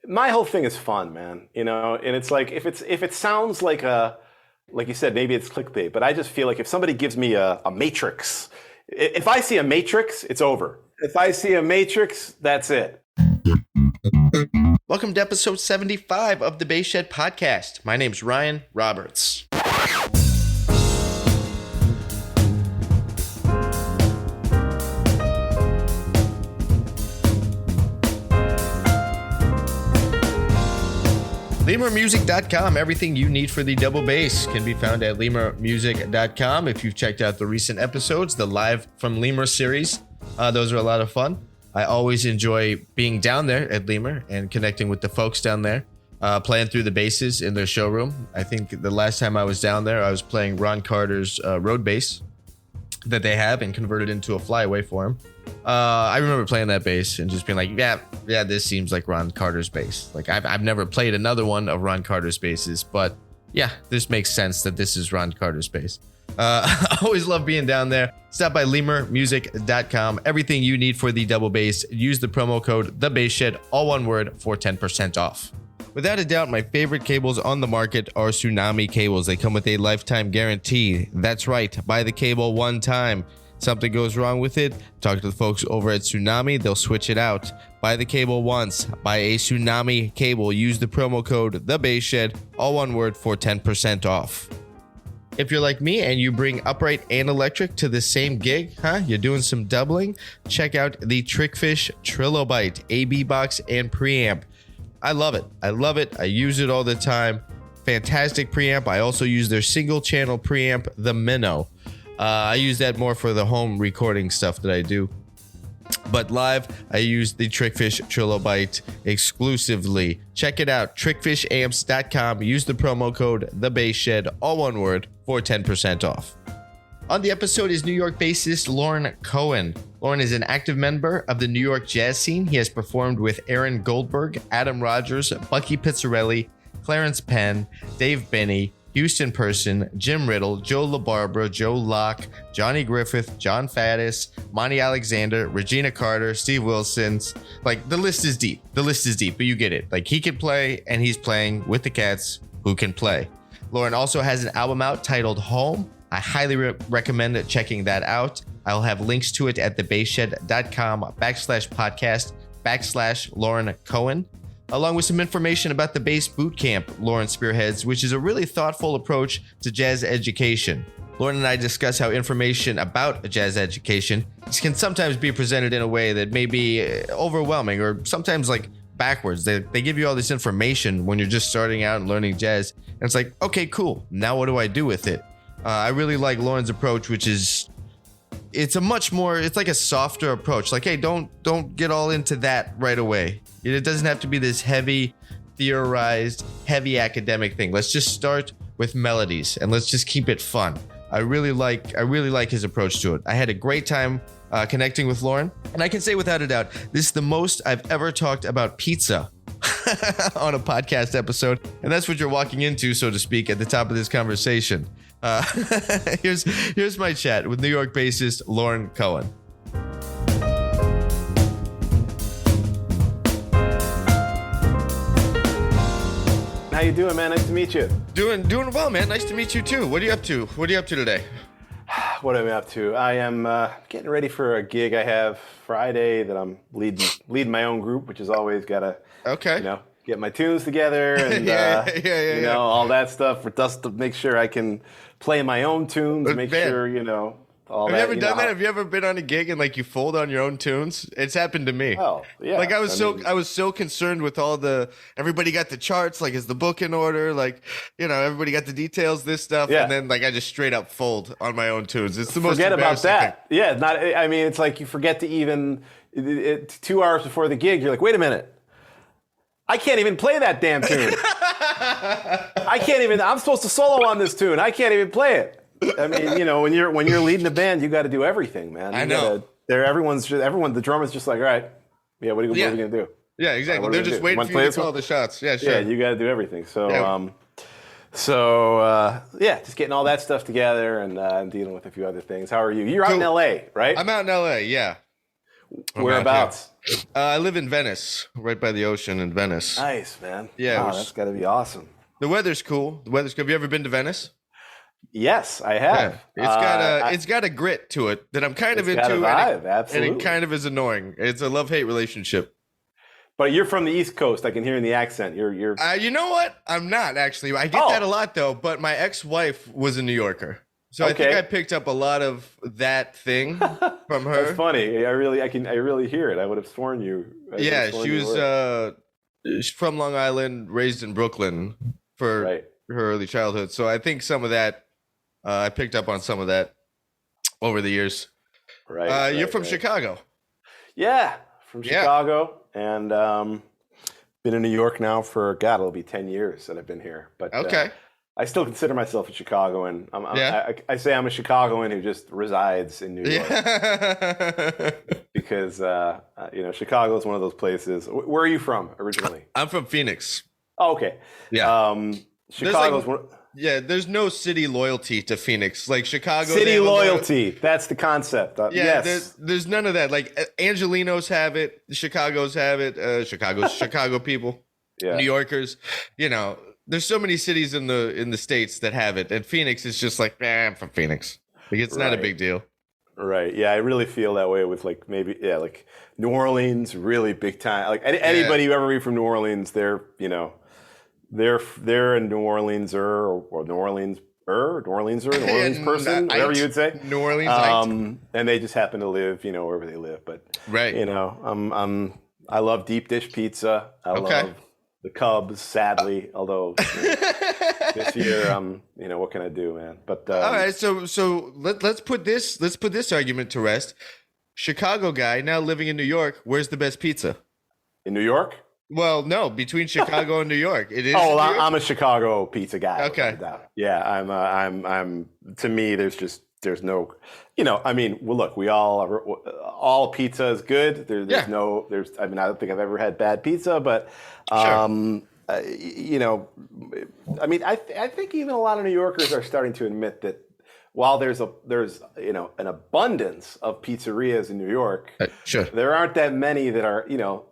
my whole thing is fun, man. And it's like if it sounds like like you said, maybe it's clickbait, but I just feel like if somebody gives me a matrix, if I see a matrix, it's over. If I see a matrix, that's it. Welcome to episode 75 of the Bass Shed Podcast. My name's Ryan Roberts. LemarMusic.com. Everything you need for the double bass can be found at LemarMusic.com. If you've checked out the recent episodes, the Live from Lemar series, those are a lot of fun. I always enjoy being down there at Lemar and connecting with the folks down there, playing through the basses in their showroom. I think the last time I was down there, I was playing Ron Carter's road bass that they have and converted into a flyaway for him. I remember playing that bass and just being like, yeah, this seems like Ron Carter's bass. Like I've never played another one of Ron Carter's basses, but yeah, this makes sense that this is Ron Carter's bass. I always love being down there. Stop by LemarMusic.com. Everything you need for the double bass. Use the promo code TheBassShed, all one word, for 10% off. Without a doubt, my favorite cables on the market are Tsunami cables. They come with a lifetime guarantee. That's right. Buy the cable one time. Something goes wrong with it, talk to the folks over at Tsunami. They'll switch it out. Buy the cable once. Buy a Tsunami cable. Use the promo code TheBassShed, all one word, for 10% off. If you're like me and you bring upright and electric to the same gig, you're doing some doubling, check out the Trickfish Trilobite AB box and preamp. I love it. I use it all the time. Fantastic preamp. I also use their single channel preamp, the Minnow. I use that more for the home recording stuff that I do. But live, I use the Trickfish Trilobite exclusively. Check it out, trickfishamps.com. Use the promo code TheBassShed, all one word, for 10% off. On the episode is New York bassist Lorin Cohen. Lorin is an active member of the New York jazz scene. He has performed with Aaron Goldberg, Adam Rogers, Bucky Pizzarelli, Clarence Penn, Dave Binney, Houston Person, Jim Riddle, Joe LaBarbara, Joe Locke, Johnny Griffith, Jon Faddis, Monty Alexander, Regina Carter, Steve Wilson's. Like, the list is deep. But you get it. Like, he can play, and he's playing with the cats who can play. Lorin also has an album out titled Home. I highly recommend checking that out. I'll have links to it at thebassshed.com/podcast/Lorin Cohen, along with some information about the bass bootcamp Lorin spearheads, which is a really thoughtful approach to jazz education. Lorin and I discuss how information about jazz education can sometimes be presented in a way that may be overwhelming or sometimes like backwards. They give you all this information when you're just starting out and learning jazz, and it's like, okay, cool. Now what do I do with it? I really like Lorin's approach, which is it's like a softer approach. Like, hey, don't get all into that right away. It doesn't have to be this heavy theorized, heavy academic thing. Let's just start with melodies and let's just keep it fun. I really like his approach to it. I had a great time connecting with Lorin, and I can say without a doubt, this is the most I've ever talked about pizza on a podcast episode, and that's what you're walking into, so to speak, at the top of this conversation. Here's my chat with New York bassist Lorin Cohen. How you doing, man? Nice to meet you. Doing well, man. Nice to meet you too. What are you up to? Today? What am I up to? I am getting ready for a gig I have Friday that I'm leading my own group, which is always gotta get my tunes together and all that stuff for us to make sure I can play my own tunes, make sure all that. Have you ever done that? Have you ever been on a gig and like you fold on your own tunes? It's happened to me. Oh, yeah. Like I was so concerned with everybody got the charts, like is the book in order? Like, everybody got the details, this stuff. Yeah. And then like I just straight up fold on my own tunes. It's the most Forget about that. thing. Yeah. It's like you forget to even 2 hours before the gig, you're like, wait a minute. I can't even play that damn tune. I'm supposed to solo on this tune. I can't even play it. I mean, when you're leading a band, you got to do everything, man. I know. The drummer's just like, all right, yeah, what are we gonna do? Yeah, exactly. They're just waiting for you to call the shots. Yeah, sure. Yeah, you got to do everything. So, just getting all that stuff together and dealing with a few other things. How are you? You're out in LA, right? I'm out in LA. Yeah. Whereabouts? I live in Venice, right by the ocean in Venice. Nice, man. Yeah, wow, that's got to be awesome. The weather's cool. Have you ever been to Venice? Yes, I have. Yeah. It's got a grit to it that I'm kind of into. Got a vibe, absolutely. And it kind of is annoying. It's a love-hate relationship. But you're from the East Coast. I can hear in the accent. You're. You know what? I'm not actually. I get that a lot though. But my ex-wife was a New Yorker, so I think I picked up a lot of that thing from her. That's funny. I really hear it. I would have sworn you. She was she's from Long Island, raised in Brooklyn for her early childhood. So I think some of that I picked up on some of that over the years. Right. You're from Chicago. Yeah, from Chicago. And been in New York now for, it'll be 10 years that I've been here. But I still consider myself a Chicagoan. I say I'm a Chicagoan who just resides in New York. Because, Chicago is one of those places. Where are you from originally? I'm from Phoenix. Oh, okay. Yeah. Chicago's one. Yeah, there's no city loyalty to Phoenix. Like Chicago. City loyalty. That's the concept. Yes. There's none of that. Like Angelinos have it. Chicago's have it. Chicago people. Yeah. New Yorkers. There's so many cities in the States that have it. And Phoenix is just like, I'm from Phoenix. Like it's not a big deal. Right. Yeah, I really feel that way with like New Orleans, really big time. Like anybody who ever be from New Orleans, they're in New Orleans or New Orleans person, whatever you would say. New Orleans. And they just happen to live, wherever they live. But right. I love deep dish pizza. I love the Cubs, sadly, although this year, what can I do, man? But all right, so let's put this argument to rest. Chicago guy now living in New York, where's the best pizza? In New York? Well, no, between Chicago and New York, it is. Oh, well, I'm a Chicago pizza guy. Okay. Yeah, I'm. To me, there's no, look, we all pizza is good. I don't think I've ever had bad pizza, but, I think even a lot of New Yorkers are starting to admit that while there's an abundance of pizzerias in New York, there aren't that many that are,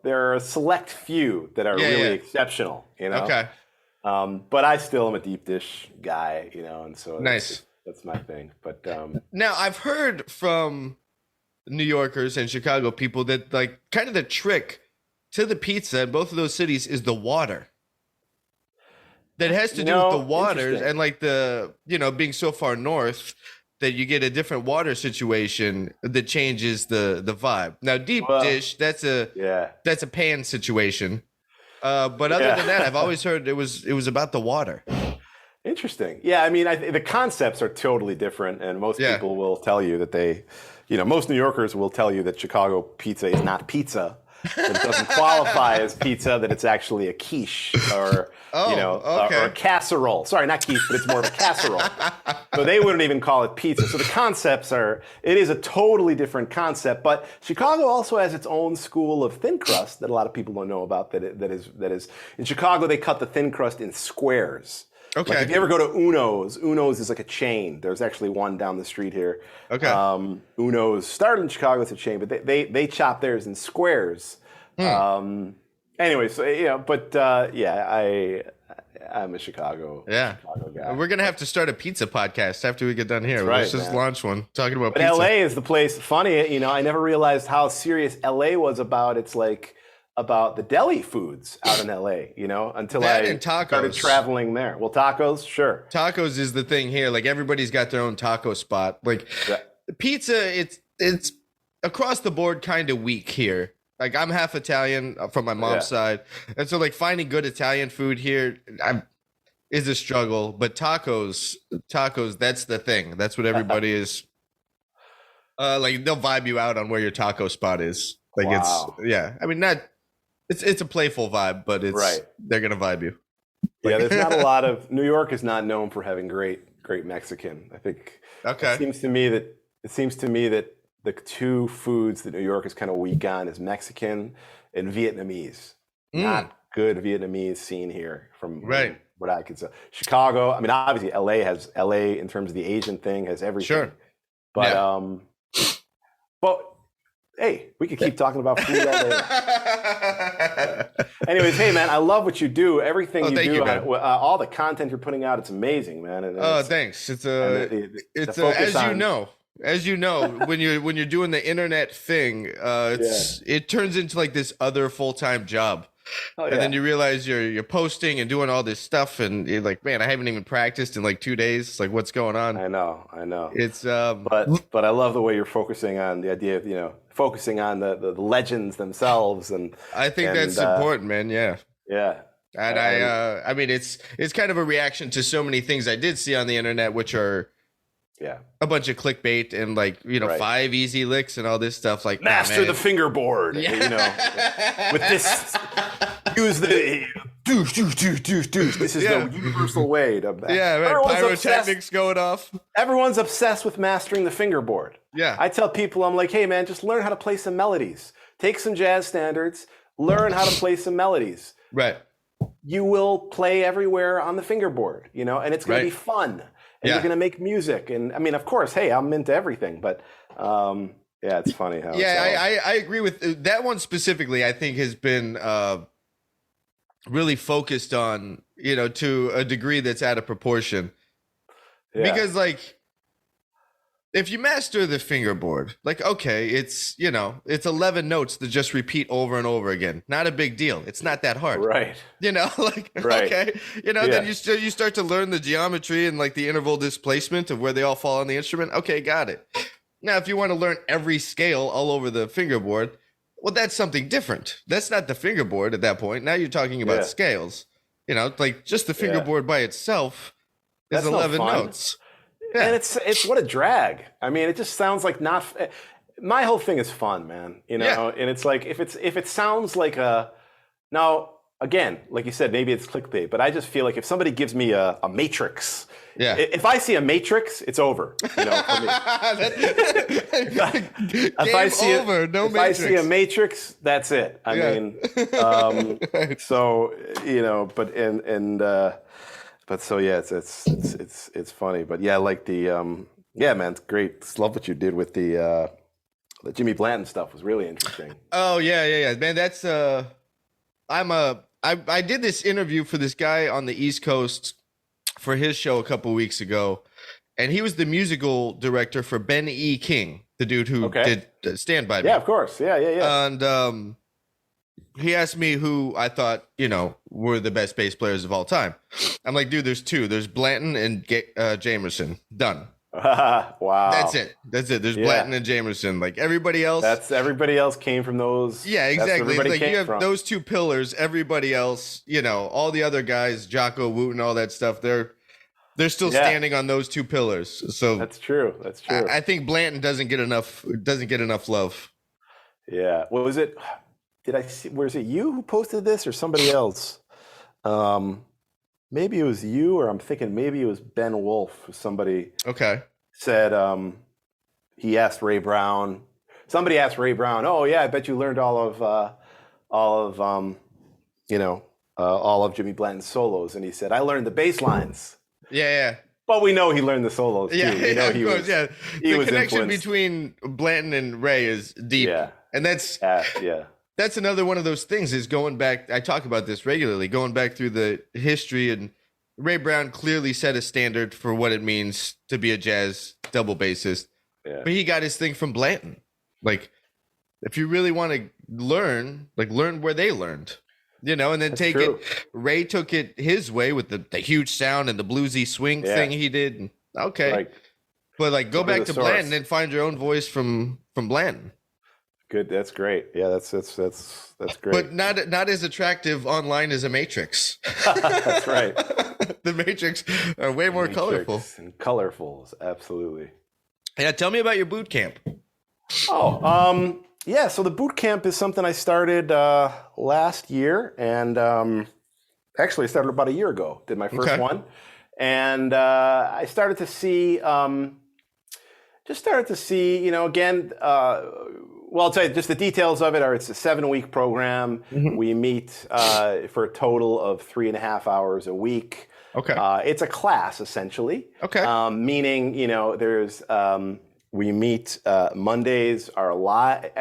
there are a select few that are really exceptional, Okay. But I still am a deep dish guy, and so nice. That's my thing. But now I've heard from New Yorkers and Chicago people that like kind of the trick to the pizza in both of those cities is the water. That has to do with the waters and like the, being so far north that you get a different water situation that changes the vibe. Now deep dish, that's a pan situation. But other than that, I've always heard it was about the water. Interesting. Yeah, the concepts are totally different, and most people will tell you that most New Yorkers will tell you that Chicago pizza is not pizza, that it doesn't qualify as pizza, that it's actually a quiche or a casserole. Sorry, not quiche, but it's more of a casserole. So they wouldn't even call it pizza. So the concepts it is a totally different concept. But Chicago also has its own school of thin crust that a lot of people don't know about. That is in Chicago they cut the thin crust in squares. Okay. Like if you ever go to Uno's is like a chain. There's actually one down the street here. Okay. Uno's started in Chicago as a chain, but they chop theirs in squares. Anyway, so I'm a Chicago guy. We're gonna have to start a pizza podcast after we get done here. Let's just launch one talking about pizza. LA is the place. Funny, I never realized how serious LA was about the deli foods out in LA, until I started traveling there. Well, tacos, sure. Tacos is the thing here. Like everybody's got their own taco spot. Like pizza, it's across the board kind of weak here. Like I'm half Italian from my mom's side. And so like finding good Italian food here is a struggle. But tacos, that's the thing. That's what everybody is. Like they'll vibe you out on where your taco spot is. Like it's a playful vibe, but they're gonna vibe you. Yeah, there's not a lot of New York is not known for having great Mexican. I think it seems to me that the two foods that New York is kind of weak on is Mexican and Vietnamese. Not good Vietnamese scene here from what I could say. Chicago, obviously LA in terms of the Asian thing has everything. Sure. But but Hey, we could keep talking about food all day. Anyways, hey man, I love what you do. Everything you do, all the content you're putting out, it's amazing, man. And thanks. It's as you know, when you're doing the internet thing, it turns into like this other full-time job. And then you realize you're posting and doing all this stuff, and you're like, man, I haven't even practiced in like 2 days. It's like, what's going on? I know. It's but I love the way you're focusing on the idea of focusing on the legends themselves, and I think that's important, man. Yeah. And I mean, it's kind of a reaction to so many things I did see on the internet, which are a bunch of clickbait and like 5 easy licks and all this stuff. Like master the fingerboard, with this. Use the douche. This is the universal way to. Pyrotechnics going off. Everyone's obsessed with mastering the fingerboard. Yeah. I tell people, I'm like, hey man, just learn how to play some melodies. Take some jazz standards. Learn how to play some melodies. Right. You will play everywhere on the fingerboard, and it's going to be fun. And you're going to make music. And I mean, of course, hey, I'm into everything, but it's funny how. Yeah, I agree with that one specifically. I think has been really focused on, to a degree that's out of proportion. Yeah. Because like, if you master the fingerboard, like, okay, it's 11 notes that just repeat over and over again. Not a big deal. It's not that hard. Right. Okay. Then you start to learn the geometry and like the interval displacement of where they all fall on the instrument. Okay, got it. Now, if you want to learn every scale all over the fingerboard, well, that's something different. That's not the fingerboard at that point. Now you're talking about scales. Like just the fingerboard by itself is 11 notes. Yeah. And it's what a drag. I mean, it just sounds like not. My whole thing is fun, man. And it's like if it sounds like now again, like you said, maybe it's clickbait, but I just feel like if somebody gives me a matrix, if I see a matrix, it's over. For me. if I see a matrix, that's it. I mean, so But so it's funny, but like the man, it's great. Just love what you did with the Jimmy Blanton stuff was really interesting. Oh yeah, man. That's I did this interview for this guy on the East Coast for his show a couple weeks ago, and he was the musical director for Ben E. King, the dude who did Stand By Me. Yeah, of course. Yeah. And he asked me who I thought, were the best bass players of all time. I'm like, dude, there's 2. There's Blanton and Jamerson. Done. Wow. That's it. There's Blanton and Jamerson. Like everybody else. Everybody else came from those. Yeah, exactly. Like you have those 2 pillars. Everybody else, all the other guys, Jocko, Wooten, all that stuff, they're still standing on those 2 pillars. So that's true. I think Blanton doesn't get enough love. Yeah. What was it? Did I see? Was it you who posted this or somebody else? Maybe it was you, or I'm thinking maybe it was Ben Wolf. Somebody said he asked Ray Brown. Somebody asked Ray Brown, "Oh yeah, I bet you learned all of Jimmy Blanton's solos." And he said, "I learned the bass lines." Yeah. But we know he learned the solos too. The connection between Blanton and Ray is deep. Yeah. And that's That's another one of those things is going back. I talk about this regularly, going back through the history, and Ray Brown clearly set a standard for what it means to be a jazz double bassist. Yeah. But he got his thing from Blanton. Like, if you really want to learn, learn where they learned, and then that's take true. It. Ray took it his way with the huge sound and the bluesy swing thing he did. Okay. But go back to Blanton and find your own voice from Blanton. Good. That's great. Yeah, that's great. But not as attractive online as a Matrix. That's right. The Matrix are way more colorful. And colorful, absolutely. Yeah, tell me about your boot camp. So the boot camp is something I started last year, and actually I started about a year ago. Did my first one, and I started to see, again. Well, I'll tell you, just the details of it are it's a 7-week program. Mm-hmm. We meet for a total of 3.5 hours a week. Okay. It's a class, essentially. Okay. Meaning, there's we meet. Mondays are live.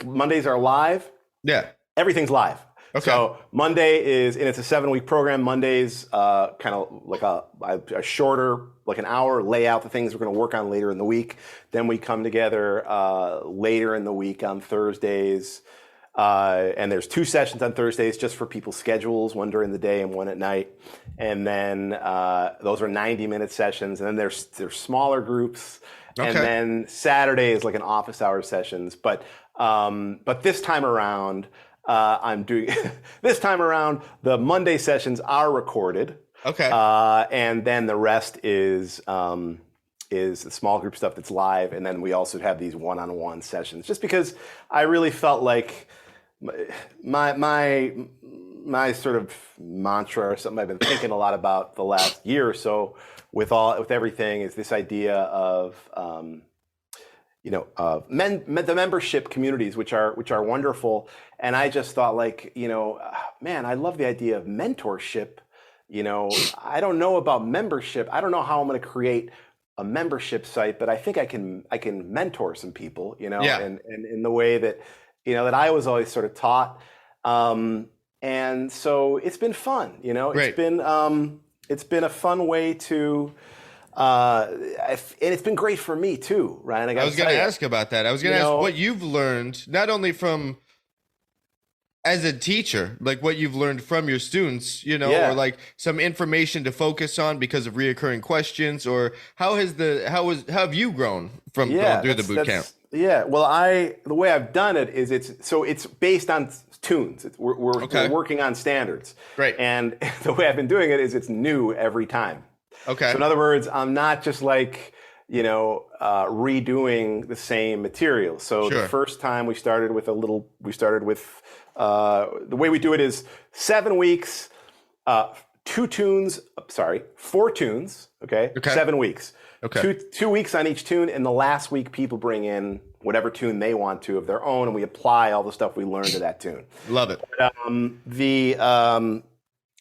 Mondays are live. Yeah. Everything's live. Okay. So Monday is, and it's a 7-week program. Mondays, kind of like a shorter, like an hour, lay out the things we're going to work on later in the week. Then we come together later in the week on Thursdays. And there's 2 sessions on Thursdays just for people's schedules, one during the day and one at night. And then those are 90-minute sessions. And then there's smaller groups. Okay. And then Saturday is like an office hour sessions. But this time around, the Monday sessions are recorded. Okay. And then the rest is the small group stuff that's live. And then we also have these one-on-one sessions, just because I really felt like my sort of mantra, or something I've been thinking a lot about the last year or so with everything, is this idea of the membership communities, which are wonderful. And I just thought, like, man, I love the idea of mentorship. I don't know about membership. I don't know how I'm going to create a membership site, but I think I can mentor some people, and in the way that, that I was always sort of taught. And so it's been fun, Great. It's been a fun way to, and it's been great for me too, Ryan. I was going to ask about that. I was going to ask what you've learned, not only from as a teacher, like what you've learned from your students, or like some information to focus on because of reoccurring questions, or how have you grown from going through the boot camp? Yeah, well, the way I've done it is it's based on tunes. We're working on standards. Right. And the way I've been doing it is it's new every time. Okay. So in other words, I'm not just like, redoing the same material. So the first time we started with the way we do it is 7 weeks, 4 tunes, okay? 7 weeks. Okay. 2 weeks on each tune, and the last week people bring in whatever tune they want to of their own, and we apply all the stuff we learned to that tune. Love it. But,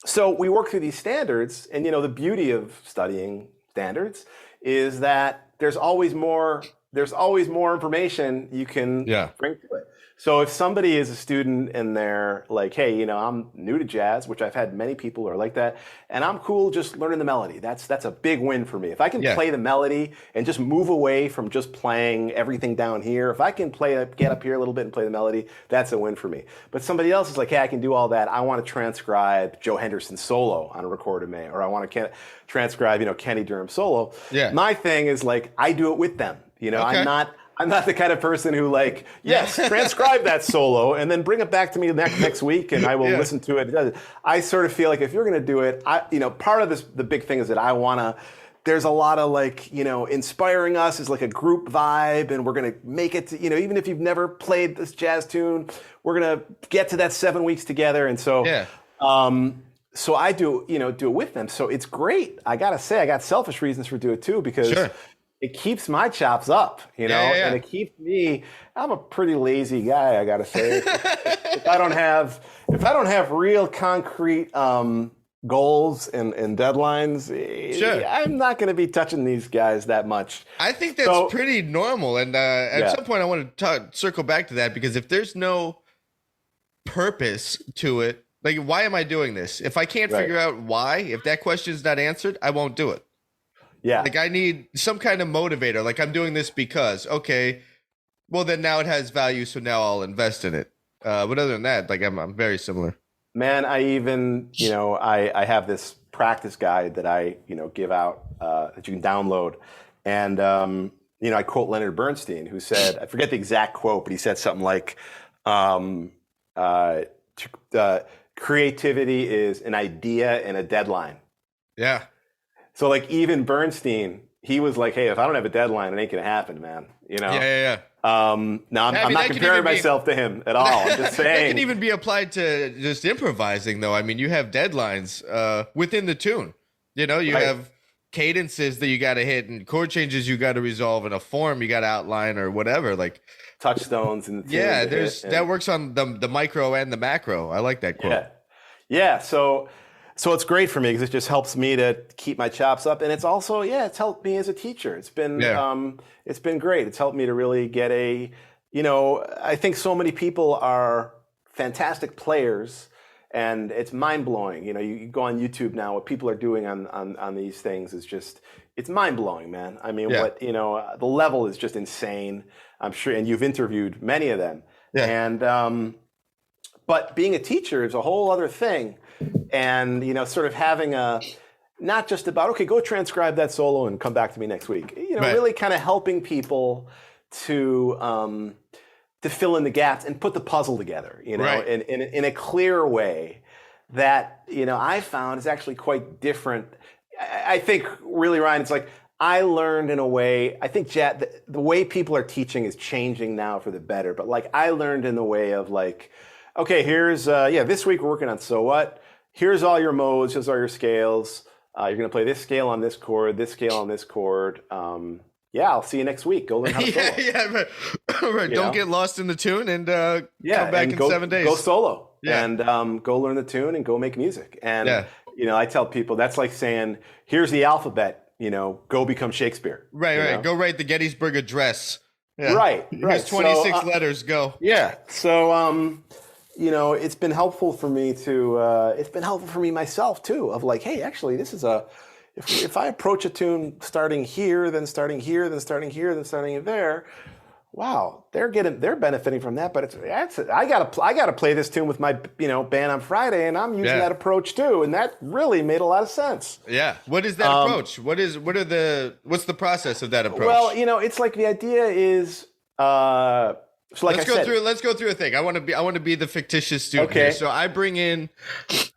so we work through these standards, and the beauty of studying standards is that there's always more information you can bring to it. So if somebody is a student and they're like, hey, I'm new to jazz, which I've had many people who are like that, and I'm cool just learning the melody. That's a big win for me. If I can play the melody and just move away from just playing everything down here, if I can get up here a little bit and play the melody, that's a win for me. But somebody else is like, hey, I can do all that. I want to transcribe Joe Henderson's solo on a record May, or I want to transcribe, Kenny Durham solo. Yeah. My thing is like, I do it with them. I'm not the kind of person who transcribe that solo and then bring it back to me next week and I will listen to it. I sort of feel like if you're going to do it, part of the big thing is that there's a lot of inspiring us as like a group vibe, and we're going to make it to, even if you've never played this jazz tune, we're going to get to that 7 weeks together. And so, so I do it with them. So it's great. I got to say, I got selfish reasons for doing it too, because it keeps my chops up, and it keeps me. I'm a pretty lazy guy, I gotta say. if I don't have real concrete goals and deadlines, I'm not going to be touching these guys that much. I think that's pretty normal. And at some point, I want to circle back to that, because if there's no purpose to it, like, why am I doing this? If I can't figure out why, if that question is not answered, I won't do it. Yeah. Like, I need some kind of motivator. Like, I'm doing this because, okay, well, then now it has value, so now I'll invest in it. But other than that, like, I'm very similar. Man, I even, I have this practice guide that I, give out that you can download. And, I quote Leonard Bernstein, who said, I forget the exact quote, but he said something like, creativity is an idea and a deadline. Yeah. So like even Bernstein, he was like, hey, if I don't have a deadline, it ain't going to happen, man. Yeah. I'm not comparing myself to him at all. I'm just saying. That can even be applied to just improvising, though. I mean, you have deadlines within the tune. You have cadences that you got to hit, and chord changes you got to resolve, and a form you got to outline, or whatever. Like touchstones and that works on the micro and the macro. I like that quote. Yeah. So So it's great for me because it just helps me to keep my chops up, and it's also it's helped me as a teacher. It's been great. It's helped me to really get I think so many people are fantastic players, and it's mind blowing. You go on YouTube now, what people are doing on these things is just, it's mind blowing, man. I mean, the level is just insane. I'm sure, and you've interviewed many of them, and but being a teacher is a whole other thing. And, sort of having not just about, okay, go transcribe that solo and come back to me next week. Really kind of helping people to fill in the gaps and put the puzzle together, in a clear way that, I found is actually quite different. I think really, Ryan, it's like I learned in a way, I think, Jad, the way people are teaching is changing now for the better. But like I learned in the way of like, okay, here's, this week we're working on So What? Here's all your modes, here's all your scales. You're going to play this scale on this chord, this scale on this chord. I'll see you next week. Go learn how to solo. Right. Don't get lost in the tune and come back in 7 days. Go solo and go learn the tune and go make music. And, I tell people that's like saying, here's the alphabet, go become Shakespeare. Right. Go write the Gettysburg Address. Yeah. Right. Here's 26 letters, go. Yeah. So, it's been helpful for me it's been helpful for me myself too, of like, hey, actually this is if I approach a tune starting here, then starting here, then starting here, then starting there, wow, they're benefiting from that. But I gotta play this tune with my, band on Friday, and I'm using that approach too. And that really made a lot of sense. Yeah. What is that approach? What's the process of that approach? Well, it's like the idea is, so like let's go through a thing. I want to be the fictitious student here. So I bring in,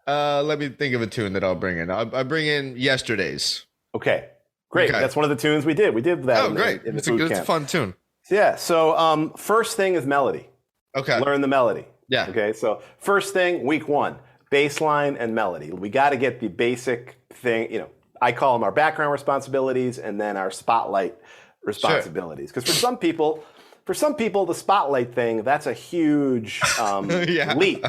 let me think of a tune that I'll bring in. I bring in Yesterday's. Okay, great. Okay. That's one of the tunes we did. We did that. Oh, great. It's a fun tune. Yeah. So first thing is melody. Okay. Learn the melody. Yeah. Okay. So first thing, week 1, bass line and melody. We got to get the basic thing. I call them our background responsibilities and then our spotlight responsibilities. Because for some people, the spotlight thing, that's a huge leap.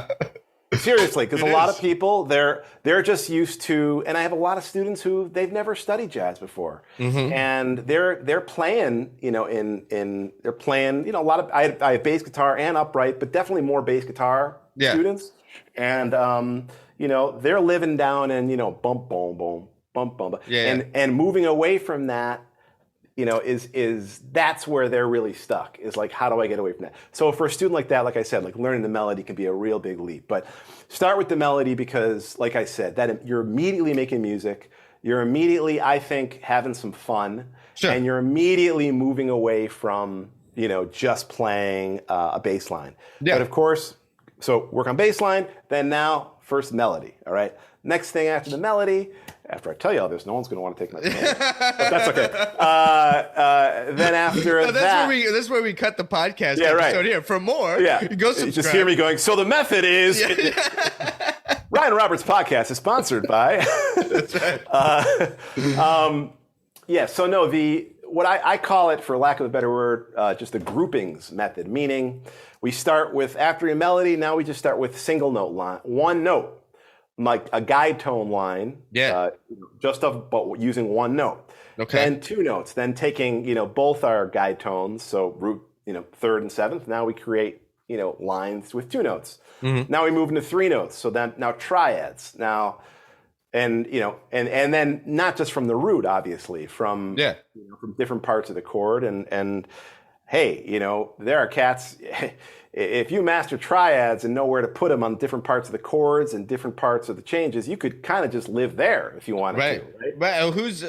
Seriously, because a lot of people, they're just used to, and I have a lot of students who they've never studied jazz before. And they're playing, they're playing, a lot of, I have bass guitar and upright, but definitely more bass guitar students. And, they're living down and, bump, boom, boom, bump, bump. And moving away from that, is that's where they're really stuck, is like, how do I get away from that? So for a student like that, like I said, like learning the melody can be a real big leap, but start with the melody because like I said, that you're immediately making music. You're immediately, I think, having some fun and you're immediately moving away from, just playing a bass line. Yeah. But of course, so work on bass line, then now first melody. All right. Next thing after the melody, after I tell you all this, no one's going to want to take my time. But that's okay. Then after that's where we cut the podcast episode here. For more, go subscribe. You just hear me going, so the method is... Ryan Roberts' podcast is sponsored by... That's right. So no, what I call it, for lack of a better word, just the groupings method, meaning we start with, after a melody, now we just start with single note line, one note. Like a guide tone line, but using one note. Okay. Then 2 notes. Then taking both our guide tones, so root 3rd and 7th. Now we create lines with 2 notes. Mm-hmm. Now we move into 3 notes. So then now triads. Now and then not just from the root, obviously, from from different parts of the chord and hey, there are cats. If you master triads and know where to put them on different parts of the chords and different parts of the changes, you could kind of just live there if you wanted to. Right. Who's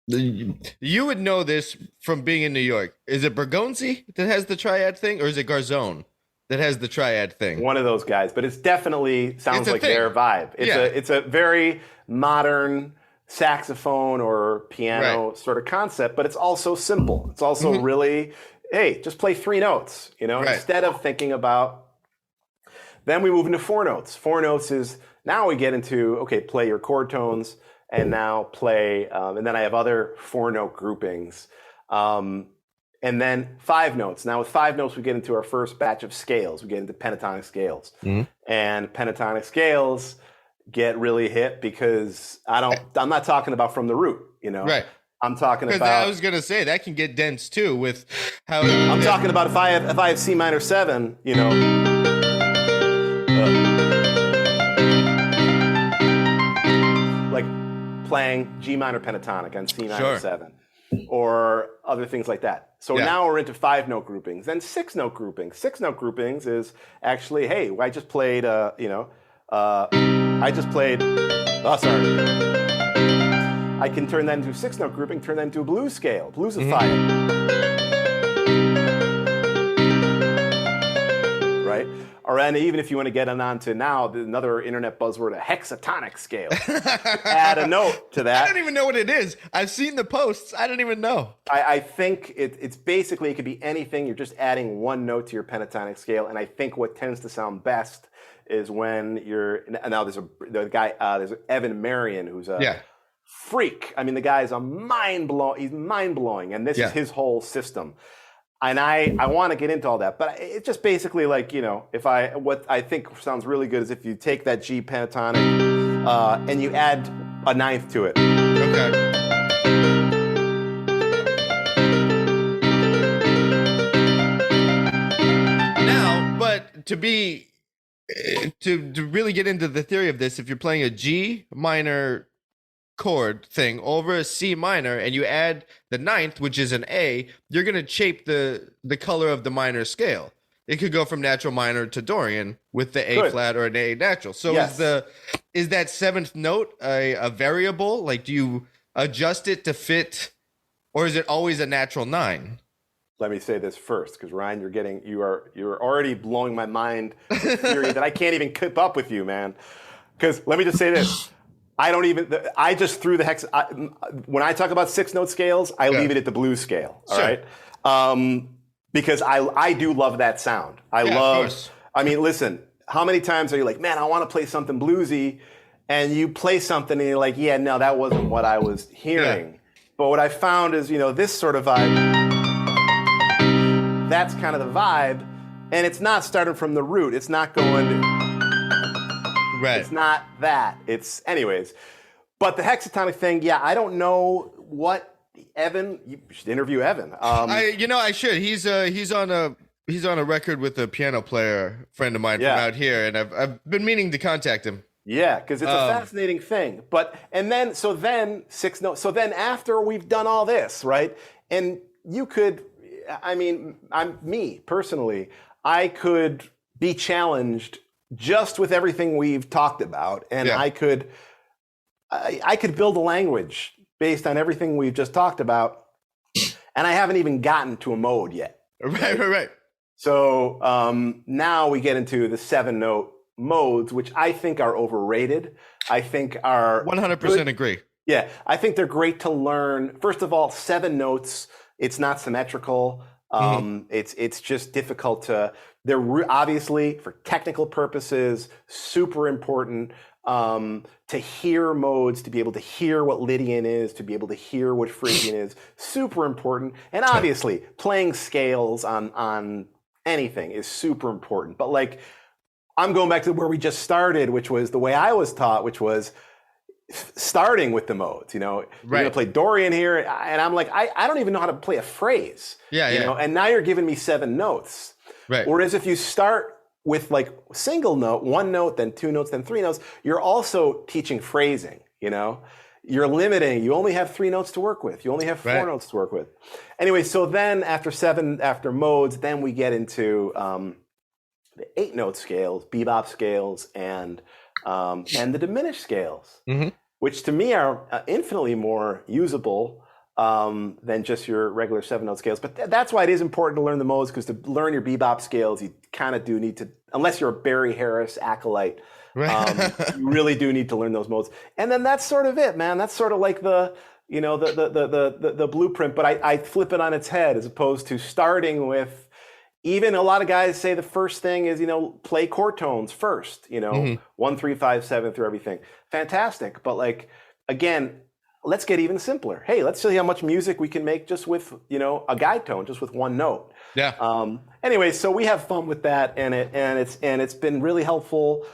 you would know this from being in New York. Is it Bergonzi that has the triad thing, or is it Garzone that has the triad thing? One of those guys, but it's definitely sounds like their vibe. It's a very modern saxophone or piano sort of concept, but it's also simple. It's also really, hey, just play 3 notes, instead of thinking about. Then we move into 4 notes. 4 notes is, now we get into, okay, play your chord tones and now play, and then I have other 4-note groupings. And then 5 notes. Now with 5 notes, we get into our first batch of scales. We get into pentatonic scales. And pentatonic scales, get really hit because I'm not talking about from the root, you know. Right. I'm talking about. I was gonna say that can get dense too with how. I'm talking about if I have C minor 7, you know. Like playing G minor pentatonic on C minor 7, or other things like that. So now we're into 5-note groupings, then 6-note groupings. 6-note groupings is actually, hey, I just played, I can turn that into a 6-note grouping, turn that into a blues scale, bluesify it. Right? Or and even if you want to get on to now, another internet buzzword, a hexatonic scale. Add a note to that. I don't even know what it is. I've seen the posts. I don't even know. I think it's basically, it could be anything. You're just adding one note to your pentatonic scale. And I think what tends to sound best is when you're, now there's Evan Marion, who's a freak. I mean, the guy's he's mind-blowing. And this is his whole system. And I want to get into all that, but it's just basically like, you know, what I think sounds really good is if you take that G pentatonic and you add a 9th to it. Okay. Now, but to really get into the theory of this, if you're playing a G minor chord thing over a C minor and you add the 9th, which is an A, you're going to shape the color of the minor scale. It could go from natural minor to Dorian with the A flat or an A natural. So is that 7th note a variable? Like, do you adjust it to fit, or is it always a natural 9? Let me say this first, because Ryan, you're already blowing my mind with theory that I can't even keep up with you, man. Because let me just say this. I just threw the hex. When I talk about 6-note scales, I leave it at the blues scale. All right. Because I do love that sound. I mean, listen, how many times are you like, man, I want to play something bluesy, and you play something and you're like, yeah, no, that wasn't what I was hearing. But what I found is, you know, this sort of vibe, that's kind of the vibe, and it's not starting from the root. It's not going. Right. It's not that. It's anyways. But the hexatonic thing, I don't know what Evan. You should interview Evan. I should. He's on a record with a piano player friend of mine from out here, and I've been meaning to contact him. Yeah, because it's a fascinating thing. So then 6 notes. So then after we've done all this, right? And you could, I mean, me personally, I could be challenged just with everything we've talked about, and I could build a language based on everything we've just talked about, and I haven't even gotten to a mode yet. Right. So now we get into the 7-note modes, which I think are overrated. I think are 100% agree. Yeah, I think they're great to learn. First of all, 7 notes. It's not symmetrical. It's just difficult to. They're obviously, for technical purposes, super important to hear modes, to be able to hear what Lydian is, to be able to hear what Phrygian is. Super important. And obviously, playing scales on anything is super important. But like, I'm going back to where we just started, which was the way I was taught, which was starting with the modes. You know, you're going to play Dorian here, and I'm like, I don't even know how to play a phrase. You know, and now you're giving me 7 notes. Right. Whereas if you start with like single note, 1 note, then 2 notes, then 3 notes, you're also teaching phrasing, you know? You're limiting. You only have 3 notes to work with. You only have 4 notes to work with. Anyway, so then after modes, then we get into the 8-note scales, bebop scales, and the diminished scales, which to me are infinitely more usable than just your regular 7-note scales. But that's why it is important to learn the modes, because to learn your bebop scales, you kind of do need to, unless you're a Barry Harris acolyte, you really do need to learn those modes. And then that's sort of it, man. That's sort of like the blueprint, but I flip it on its head, as opposed to starting with, even a lot of guys say the first thing is, play chord tones first, 1, 3, 5, 7 through everything. Fantastic. But like, again, let's get even simpler. Hey, let's see how much music we can make just with, a guide tone, just with 1 note. Yeah. Anyway, so we have fun with that, and it's been really helpful.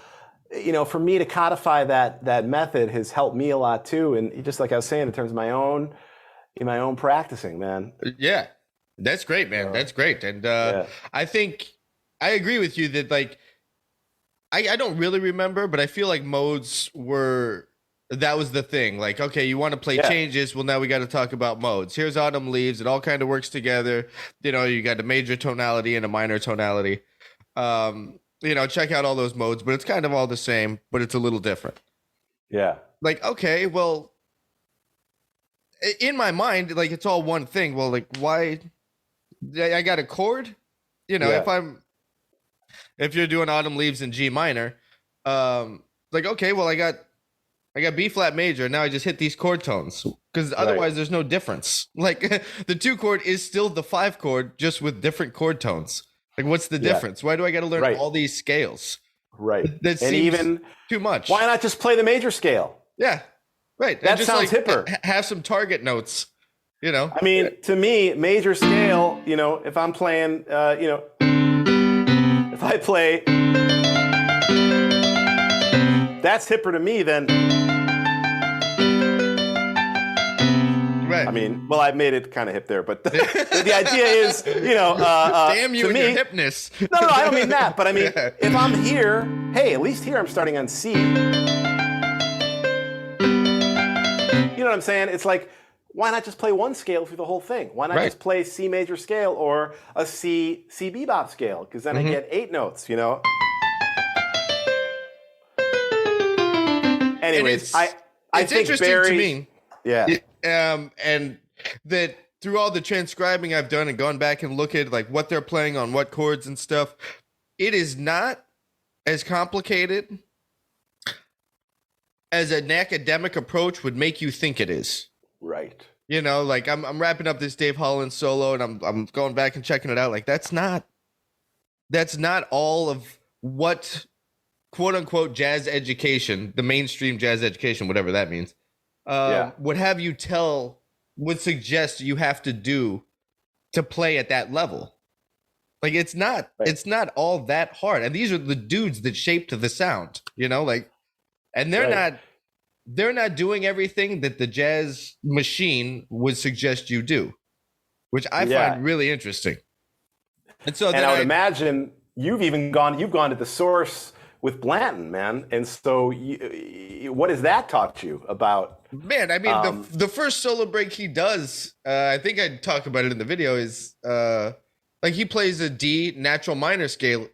for me to codify that method has helped me a lot too. And just like I was saying, in terms of my own practicing, man. Yeah, that's great, man. That's great. And I think I agree with you that like, I don't really remember, but I feel like modes that was the thing. Like, okay, you want to play changes. Well, now we got to talk about modes. Here's Autumn Leaves. It all kind of works together. You got a major tonality and a minor tonality. Check out all those modes, but it's kind of all the same, but it's a little different. Yeah. Like, okay, well, in my mind, like it's all one thing. Well, like why? I got a chord. If you're doing Autumn Leaves in G minor, like, okay, well, I got B flat major. Now I just hit these chord tones because otherwise there's no difference. Like the 2 chord is still the 5 chord, just with different chord tones. Like, what's the difference? Why do I got to learn all these scales? Right. That seems even too much. Why not just play the major scale? Yeah. Right. That just sounds hipper. Have some target notes, I mean, to me, major scale, if I'm playing, if I play, that's hipper to me then. Right. I mean, well, I made it kind of hip there, but the idea is, damn you and your hipness. No, I don't mean that. But I mean, if I'm here, hey, at least here I'm starting on C. You know what I'm saying? It's like, why not just play one scale through the whole thing? Why not just play C major scale or a C bebop scale? Because then I get 8 notes, Anyways, I it's think interesting Barry, to me. Yeah. And that through all the transcribing I've done and gone back and look at like what they're playing on what chords and stuff, it is not as complicated as an academic approach would make you think it is. Right. Like I'm wrapping up this Dave Holland solo and I'm going back and checking it out. Like that's not all of what quote unquote jazz education, the mainstream jazz education, whatever that means, would suggest you have to do to play at that level. Like it's not all that hard. And these are the dudes that shaped the sound, and they're not doing everything that the jazz machine would suggest you do, which I find really interesting. And so I would imagine you've gone to the source with Blanton, man. And so what has that taught you about? Man, I mean, the first solo break he does, I think I talked about it in the video, is like he plays a D natural minor scale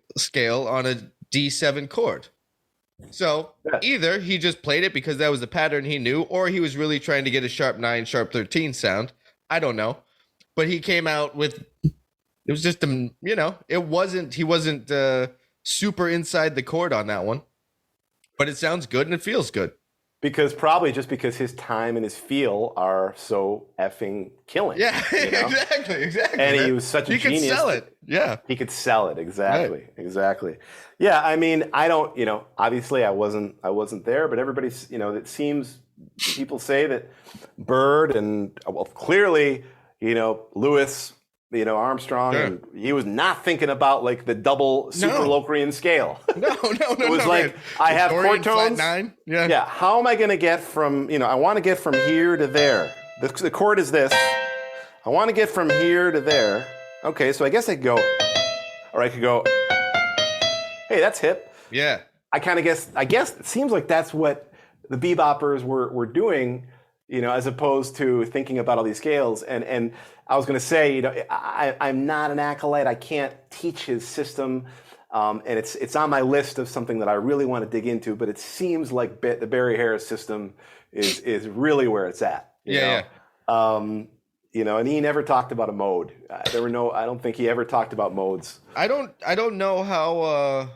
on a D7 chord. So either he just played it because that was the pattern he knew, or he was really trying to get a sharp 9, sharp 13 sound. I don't know. But he came out with, it was just, he wasn't super inside the chord on that one. But it sounds good and it feels good. Because his time and his feel are so effing killing. Yeah, exactly. And he was such a genius. He could sell it. Yeah. He could sell it. Exactly. Yeah, I mean, I don't, obviously I wasn't there, but everybody's, it seems people say that Bird and, well, clearly, Lewis, Armstrong, and he was not thinking about like the double super Locrian scale. No. It was like, man. I have chord tones. Flat 9. Yeah. How am I going to get from, I want to get from here to there. The chord is this. I want to get from here to there. Okay, so I guess I could go, or I could go, hey, that's hip. Yeah. I guess it seems like that's what the beboppers were doing, as opposed to thinking about all these scales. And I was going to say, I'm not an acolyte. I can't teach his system. And it's on my list of something that I really want to dig into, but it seems like the Barry Harris system is really where it's at. You know? And he never talked about a mode. I don't think he ever talked about modes. I don't know how,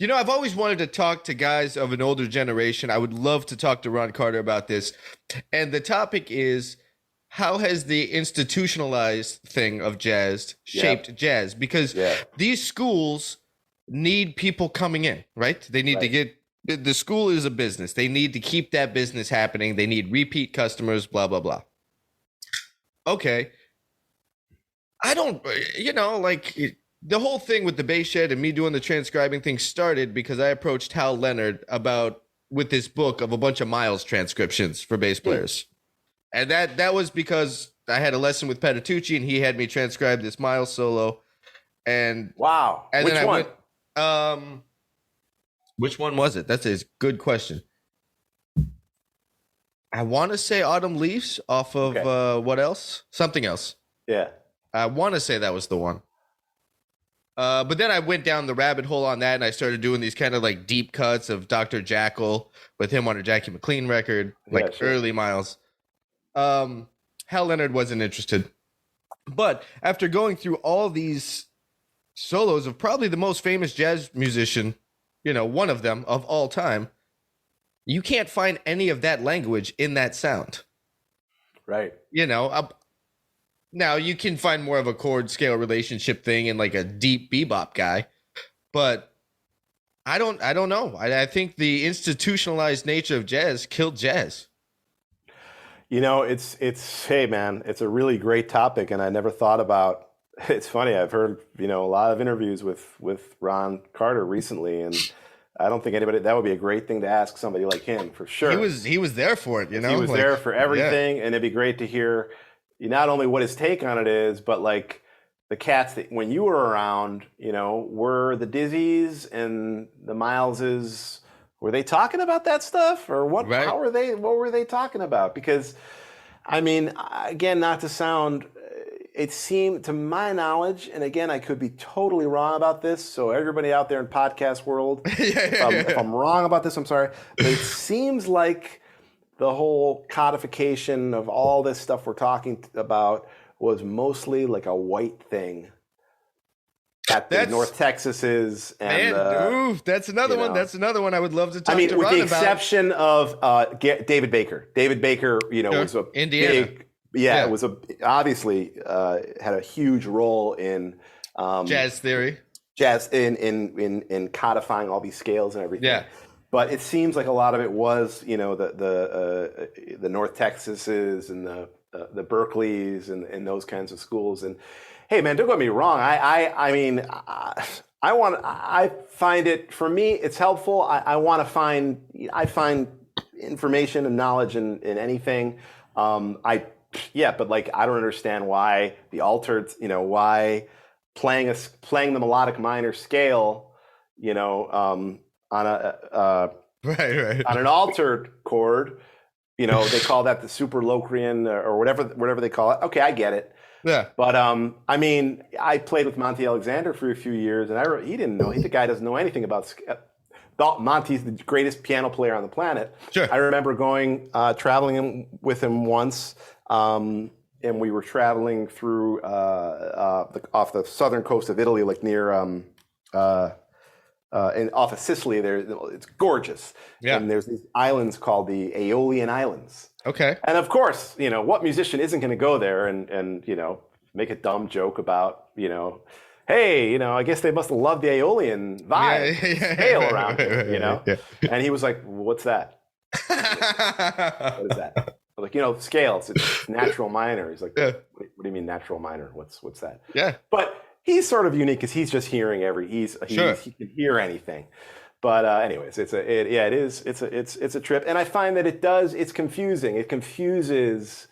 I've always wanted to talk to guys of an older generation. I would love to talk to Ron Carter about this. And the topic is, how has the institutionalized thing of jazz shaped jazz? Because these schools need people coming in, right? They need to get, the school is a business. They need to keep that business happening. They need repeat customers, blah, blah, blah. Okay. I don't, the whole thing with the bass shed and me doing the transcribing thing started because I approached Hal Leonard with this book of a bunch of Miles transcriptions for bass players. And that was because I had a lesson with Petitucci and he had me transcribe this Miles solo. And wow. And which then one? Which one was it? That's a good question. I want to say Autumn Leaves off of what else? Something else. Yeah. I want to say that was the one. But then I went down the rabbit hole on that and I started doing these kind of like deep cuts of Dr. Jackal with him on a Jackie McLean record, like early Miles. Hal Leonard wasn't interested. But after going through all these solos of probably the most famous jazz musician, one of them of all time, you can't find any of that language in that sound. Right. Now you can find more of a chord scale relationship thing in like a deep bebop guy, but I don't know. I think the institutionalized nature of jazz killed jazz. It's hey man, it's a really great topic, and I never thought about. It's funny. I've heard a lot of interviews with Ron Carter recently, and I don't think anybody. That would be a great thing to ask somebody like him for sure. He was there for it. He was there for everything, and it'd be great to hear not only what his take on it is, but like the cats that when you were around, were the Dizzies and the Mileses. Were they talking about that stuff, or what? Right. What were they talking about? Because, I mean, again, not to sound, it seemed, to my knowledge, and again, I could be totally wrong about this. So everybody out there in podcast world, if I'm wrong about this, I'm sorry. But it seems like the whole codification of all this stuff we're talking about was mostly like a white thing. That's North Texas's, and that's another one. That's another one I would love to talk. With the exception of David Baker. David Baker, was a Indiana. It was obviously had a huge role in jazz theory, in codifying all these scales and everything. Yeah. But it seems like a lot of it was, the North Texas's and the Berkeleys and those kinds of schools. And hey, man, don't get me wrong. I find it, for me, it's helpful. I find information and knowledge in anything. But like, I don't understand why the altered, why playing the melodic minor scale, on on an altered chord, they call that the super Locrian or whatever they call it. Okay, I get it. Yeah. But I played with Monty Alexander for a few years, and he didn't know. The guy doesn't know anything about. Monty's the greatest piano player on the planet. Sure. I remember traveling with him once, and we were traveling through off the southern coast of Italy, like near and off of Sicily. It's gorgeous. Yeah. And there's these islands called the Aeolian Islands. Okay. And of course, what musician isn't going to go there and make a dumb joke about, hey, I guess they must have loved the Aeolian vibe, scale around it, Yeah. And he was like, what's that? What is that? I was like, scales, it's natural minor. He's like, what do you mean natural minor? What's that? Yeah. But he's sort of unique because he's just hearing he can hear anything. But anyways, it's a trip, and I find that it's confusing. It confuses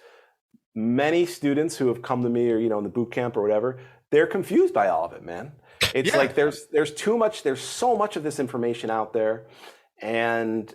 many students who have come to me, or in the boot camp or whatever. They're confused by all of it, man. It's like there's too much. There's so much of this information out there, and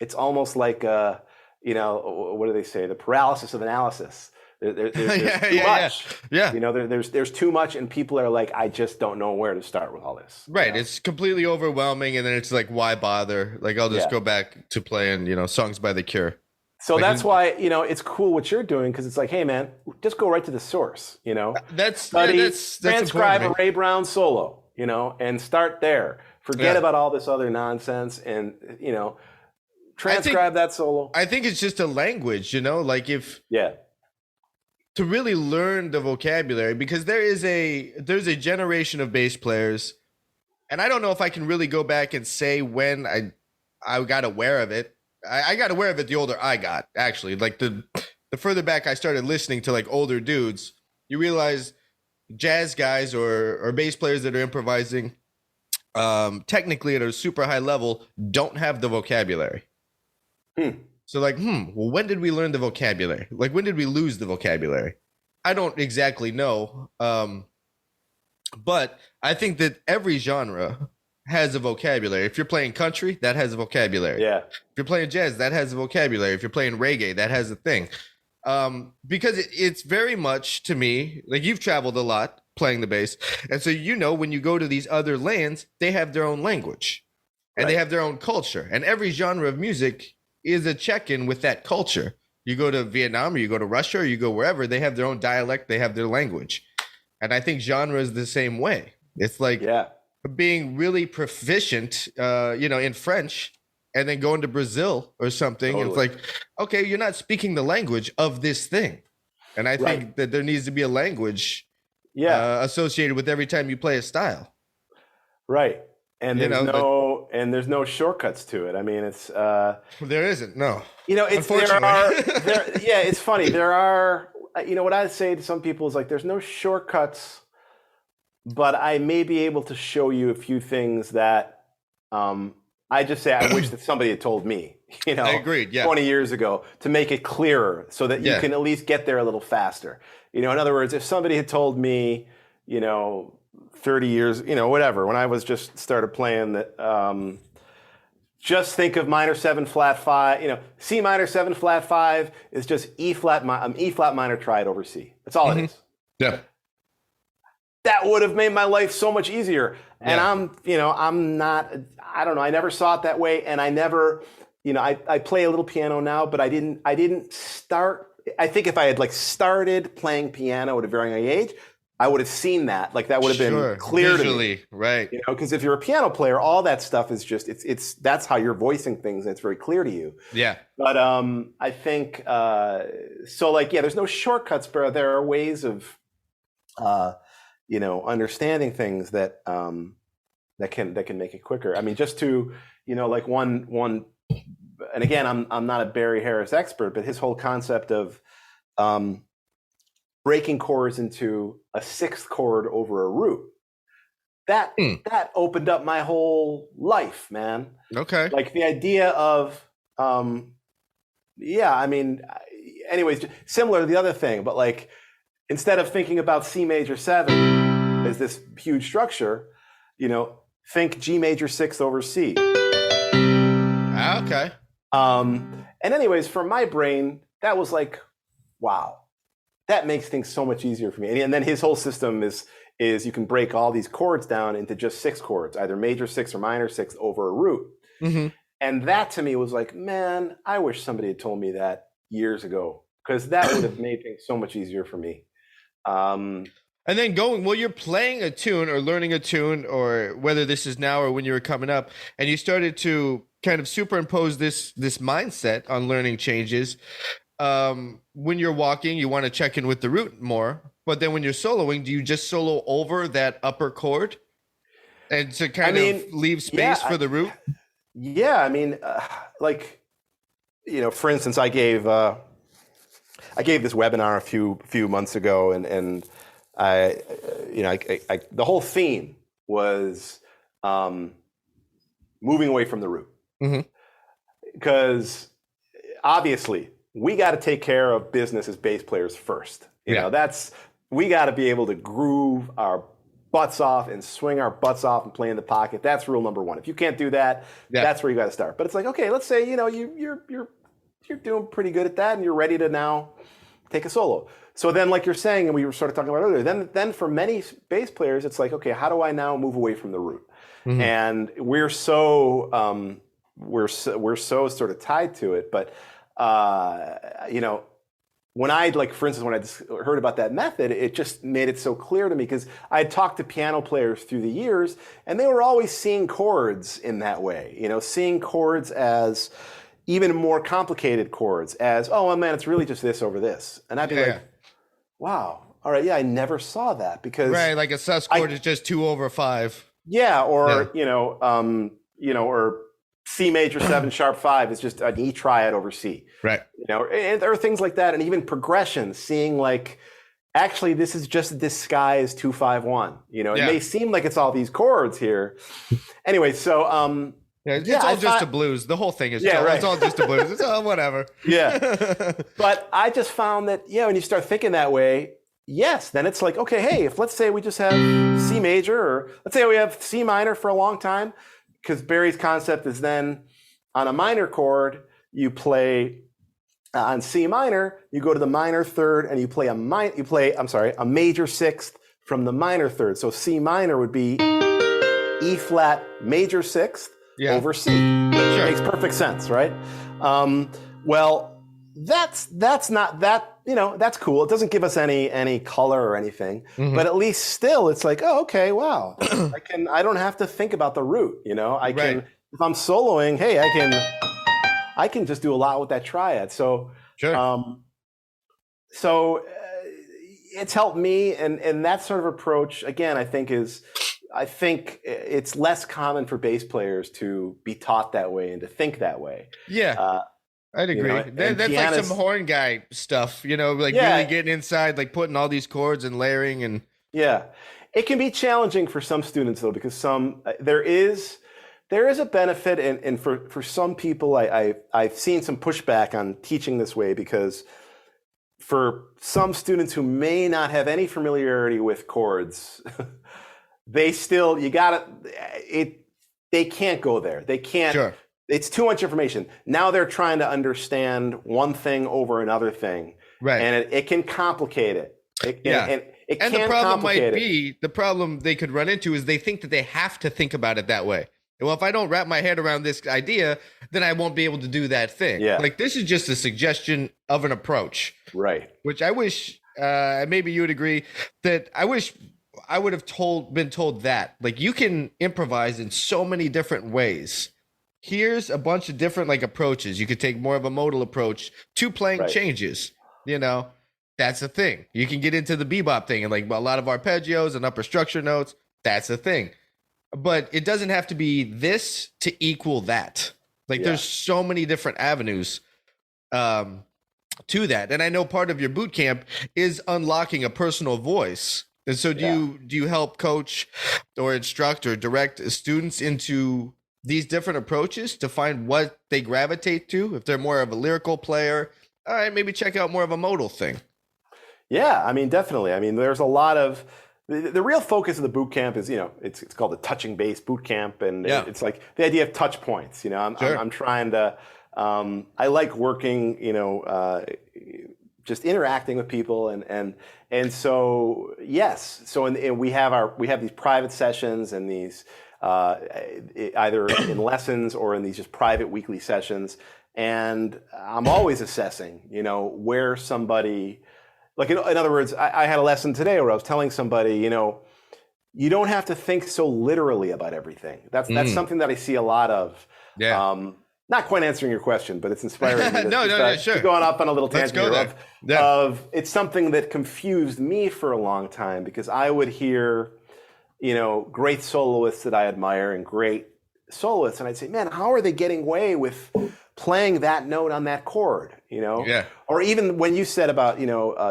it's almost like what do they say? The paralysis of analysis. There's too much. Yeah. There's too much, and people are like, I just don't know where to start with all this. Right. It's completely overwhelming, and then it's like, why bother? Like, I'll just go back to playing, songs by The Cure. So that's why, it's cool what you're doing, because it's like, hey, man, just go right to the source, That's transcribe a Ray Brown solo, and start there. Forget about all this other nonsense, and, transcribe that solo. I think it's just a language, like if... Yeah. To really learn the vocabulary, because there's a generation of bass players, and I don't know if I can really go back and say when I got aware of it. I got aware of it the older I got, actually. Like the further back I started listening to like older dudes, you realize jazz guys or bass players that are improvising technically at a super high level don't have the vocabulary. So like, well, when did we learn the vocabulary? Like, when did we lose the vocabulary? I don't exactly know. But I think that every genre has a vocabulary. If you're playing country, that has a vocabulary. Yeah. If you're playing jazz, that has a vocabulary. If you're playing reggae, that has a thing. Because it's very much, to me, like, you've traveled a lot playing the bass. And so, when you go to these other lands, they have their own language and they have their own culture. And every genre of music is a check-in with that culture. You go to Vietnam or you go to Russia or you go wherever, they have their own dialect, they have their language. And I think genre is the same way. It's like being really proficient, in French and then going to Brazil or something. Totally. It's like, okay, you're not speaking the language of this thing. And I think that there needs to be a language associated with every time you play a style. Right. And there's there's no shortcuts to it. I mean, it's there isn't. No. It's it's funny. There are, what I say to some people is like, there's no shortcuts, but I may be able to show you a few things that I just say I wish that somebody had told me, I agreed, 20 years ago, to make it clearer so that you can at least get there a little faster. In other words, if somebody had told me, 30 years, whatever, when I was just started playing that, just think of minor 7 flat 5, C minor 7 flat 5 is just E flat minor triad over C. That's all it is. Yeah. That would have made my life so much easier. And I'm not, I don't know, I never saw it that way. And I never, I play a little piano now, but I didn't start. I think if I had started playing piano at a very young age, I would have seen that. Like, that would have been clear visually, to me. Right. Because if you're a piano player, all that stuff is just, that's how you're voicing things. And it's very clear to you. Yeah. But I think, there's no shortcuts, but there are ways of, understanding things that can make it quicker. I mean, just to, one, and again, I'm not a Barry Harris expert, but his whole concept of breaking chords into a 6th chord over a root, that opened up my whole life, man. Okay. Like the idea of, anyways, similar to the other thing, but instead of thinking about C major 7 as this huge structure, think G major 6 over C. Okay. And anyways, for my brain, that was like, wow, that makes things so much easier for me. And then his whole system is you can break all these chords down into just 6 chords, either major 6 or minor 6 over a root. Mm-hmm. And that to me was like, man, I wish somebody had told me that years ago, because that would have made things so much easier for me. And then you're playing a tune or learning a tune, or whether this is now or when you were coming up, and you started to kind of superimpose this mindset on learning changes. When you're walking, you want to check in with the root more, but then when you're soloing, do you just solo over that upper chord and to kind of leave space for the root? Yeah, I mean, for instance, I gave this webinar a few months ago, and I the whole theme was moving away from the root, because obviously we got to take care of business as bass players first. We got to be able to groove our butts off and swing our butts off and play in the pocket. That's rule number 1. If you can't do that, that's where you got to start. But it's like, okay, let's say you're doing pretty good at that, and you're ready to now take a solo. So then, like you're saying, and we were sort of talking about earlier, then for many bass players, it's like, okay, how do I now move away from the root? Mm-hmm. And we're so sort of tied to it. But when for instance, when I just heard about that method, it just made it so clear to me, because I had talked to piano players through the years, and they were always seeing chords in that way. Seeing chords as even more complicated chords, as, oh man, it's really just this over this, and I'd be like, wow, all right, I never saw that, because like a sus chord is just 2 over 5. Yeah, or or C major 7 sharp 5 is just an E triad over C. Right. And there are things like that, and even progression, seeing actually, this is just a disguised 2-5-1. You know, it may seem like it's all these chords here. Anyway, so it's all just a blues. The whole thing is it's all just a blues. It's all whatever. Yeah. But I just found that, when you start thinking that way, yes, then it's like, okay, hey, if let's say we just have C major, or let's say we have C minor for a long time, because Barry's concept is then on a minor chord, you play on C minor, you go to the minor third, and you play a major sixth from the minor third. So C minor would be E flat major sixth over C. Sure. Makes perfect sense, right? Well, that's not that, that's cool. It doesn't give us any color or anything, but at least still it's like, oh, okay, wow. I don't have to think about the root, I can, if I'm soloing, hey, I can just do a lot with that triad. So, it's helped me, and that sort of approach, again, I think it's less common for bass players to be taught that way and to think that way. Yeah. I'd agree. That's like some horn guy stuff, really getting inside, like putting all these chords and layering and. Yeah. It can be challenging for some students though, because there is a benefit, and for some people, I've seen some pushback on teaching this way, because for some students who may not have any familiarity with chords, they can't go there. They can't. Sure. It's too much information. Now they're trying to understand one thing over another thing, and it can complicate it. And the problem they could run into is they think that they have to think about it that way. Well, if I don't wrap my head around this idea, then I won't be able to do that thing. Yeah. Like, this is just a suggestion of an approach. Right. Which I wish, maybe you would agree, that I wish I would have been told that. Like, you can improvise in so many different ways. Here's a bunch of different approaches. You could take more of a modal approach to playing changes. That's the thing. You can get into the bebop thing and a lot of arpeggios and upper structure notes. That's the thing. But it doesn't have to be this to equal that. There's so many different avenues to that. And I know part of your boot camp is unlocking a personal voice. And so do you help coach or instruct or direct students into these different approaches to find what they gravitate to? If they're more of a lyrical player, all right, maybe check out more of a modal thing. Yeah, definitely. There's a lot of the real focus of the boot camp is, it's called the touching bass boot camp, and it's like the idea of touch points. I'm trying to, I like working, just interacting with people, and so yes, so we have these private sessions and these either in lessons or in these just private weekly sessions, and I'm always assessing, where somebody. In other words, I had a lesson today where I was telling somebody, you don't have to think so literally about everything. That's something that I see a lot of. Yeah. Not quite answering your question, but it's inspiring me to sure. Going off on a little tangent of it's something that confused me for a long time, because I would hear, great soloists that I admire and great soloists, and I'd say, man, how are they getting away with playing that note on that chord, Or even when you said about,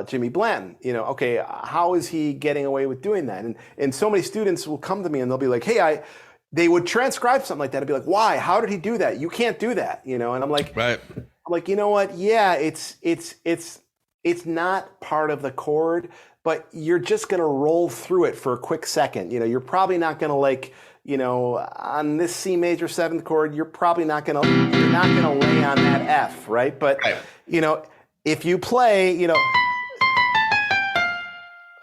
Jimmy Blanton, okay, how is he getting away with doing that? And so many students will come to me and they'll be like, hey, they would transcribe something like that and be like, why? How did he do that? You can't do that, And I'm like, you know what? Yeah, it's not part of the chord, but you're just going to roll through it for a quick second. You're probably not going to on this C major seventh chord, you're not going to lay on that F, right? But, if you play,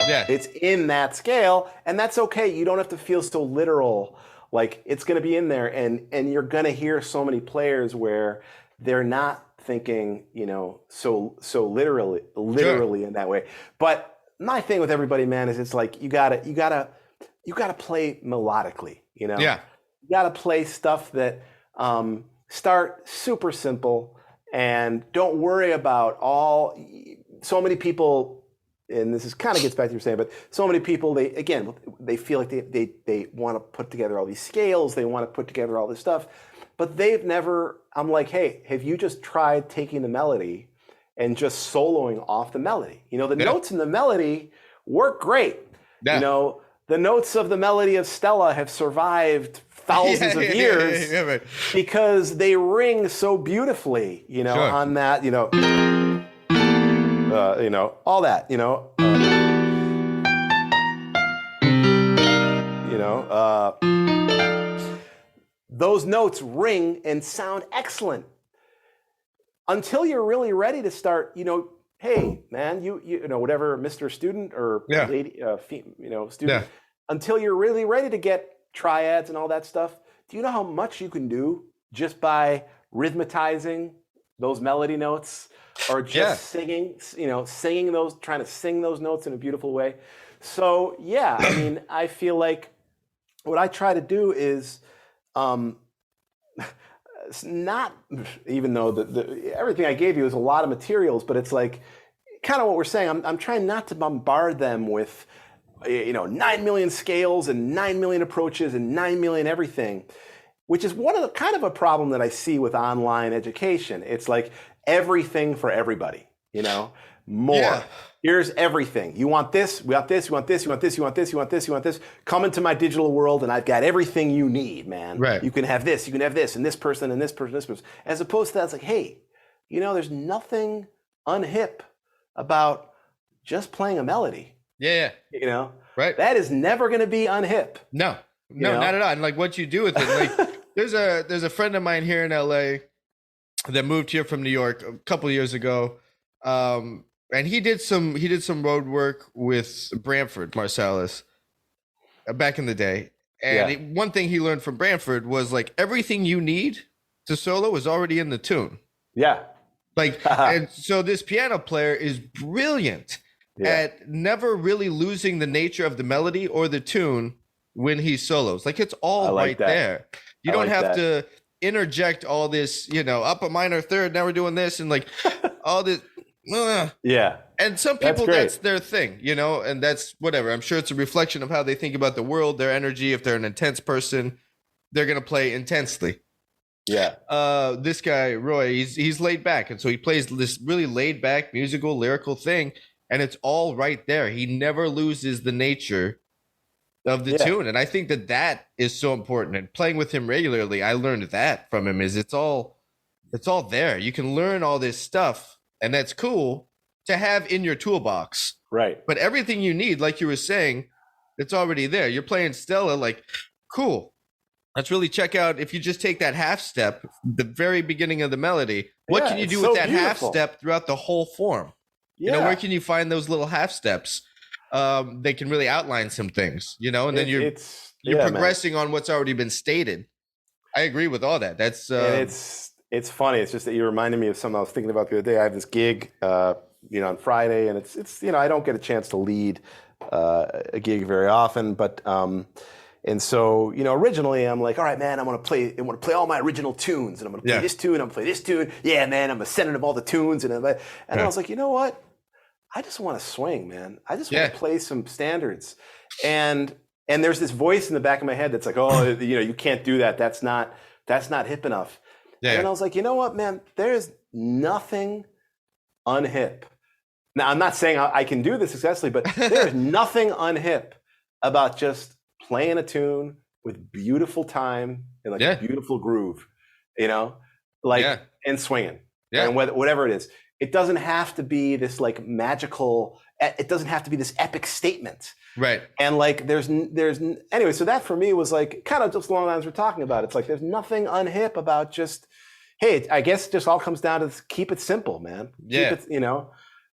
it's in that scale, and that's okay. You don't have to feel so literal. It's going to be in there, and you're going to hear so many players where they're not thinking, so literally in that way. But my thing with everybody, man, is it's like you gotta play melodically. You gotta play stuff that start super simple and don't worry about so many people, and this is kind of gets back to what you're saying, but so many people, they feel like they want to put together all these scales, they want to put together all this stuff, but they've never, I'm like, hey, have you just tried taking the melody and just soloing off the melody. The notes in the melody work great. The notes of the melody of Stella have survived thousands of years because they ring so beautifully, on that, all that, those notes ring and sound excellent until you're really ready to start, hey, man, you know, whatever, Mr. Student or lady, student, until you're really ready to get triads and all that stuff. Do you know how much you can do just by rhythmatizing those melody notes or just singing, singing those, trying to sing those notes in a beautiful way? So, yeah, I mean, I feel like what I try to do is it's not, even though everything I gave you is a lot of materials, but it's like kind of what we're saying. I'm trying not to bombard them with 9 million scales and 9 million approaches and 9 million everything, which is one of the kind of a problem that I see with online education. It's like everything for everybody, more. Yeah. Here's everything. You want this, we want this, you want this, you want this, you want this, you want this, you want this. Come into my digital world and I've got everything you need, man. Right. You can have this, you can have this, and this person, and this person, this person. As opposed to that, it's like, hey, there's nothing unhip about just playing a melody. Yeah. Right. That is never going to be unhip. No, not at all. And like what you do with it, like there's a friend of mine here in LA that moved here from New York a couple of years ago. And he did some road work with Branford Marsalis back in the day. And one thing he learned from Branford was like everything you need to solo is already in the tune. Yeah. Like, and so this piano player is brilliant at never really losing the nature of the melody or the tune when he solos. Like it's all right there. You don't have to interject all this, up a minor third. Now we're doing this and like all this. And some people, that's their thing, and that's whatever. I'm sure it's a reflection of how they think about the world, their energy. If they're an intense person, they're going to play intensely. Yeah. This guy, Roy, he's laid back. And so he plays this really laid back musical, lyrical thing. And it's all right there. He never loses the nature of the tune. And I think that is so important. And playing with him regularly, I learned that from him is it's all there. You can learn all this stuff. And that's cool to have in your toolbox. Right. But everything you need, like you were saying, it's already there. You're playing Stella, like, cool. Let's really check out, if you just take that half step, the very beginning of the melody, what can you do with that half step throughout the whole form? Yeah. Where can you find those little half steps? They can really outline some things, and then you're progressing on what's already been stated. I agree with all that. That's It's funny. It's just that you reminded me of something I was thinking about the other day. I have this gig, on Friday, and it's I don't get a chance to lead a gig very often, but and so originally I'm like, all right, man, I want to play all my original tunes, and I'm going to play this tune, I'm going to play this tune. Yeah, man, I'm a sending of all the tunes, and I was like, you know what? I just want to swing, man. I just want to play some standards, and there's this voice in the back of my head that's like, oh, you can't do that. That's not hip enough. And I was like, you know what, man? There's nothing unhip. Now, I'm not saying I can do this successfully, but there's nothing unhip about just playing a tune with beautiful time and like a beautiful groove, and swinging. Yeah. And whatever it is. It doesn't have to be this like magical, it doesn't have to be this epic statement. Right. And like there's anyway, so that for me was like kind of just along the lines we're talking about. It's like there's nothing unhip about just, hey, I guess it just all comes down to keep it simple, man. Yeah. Keep it,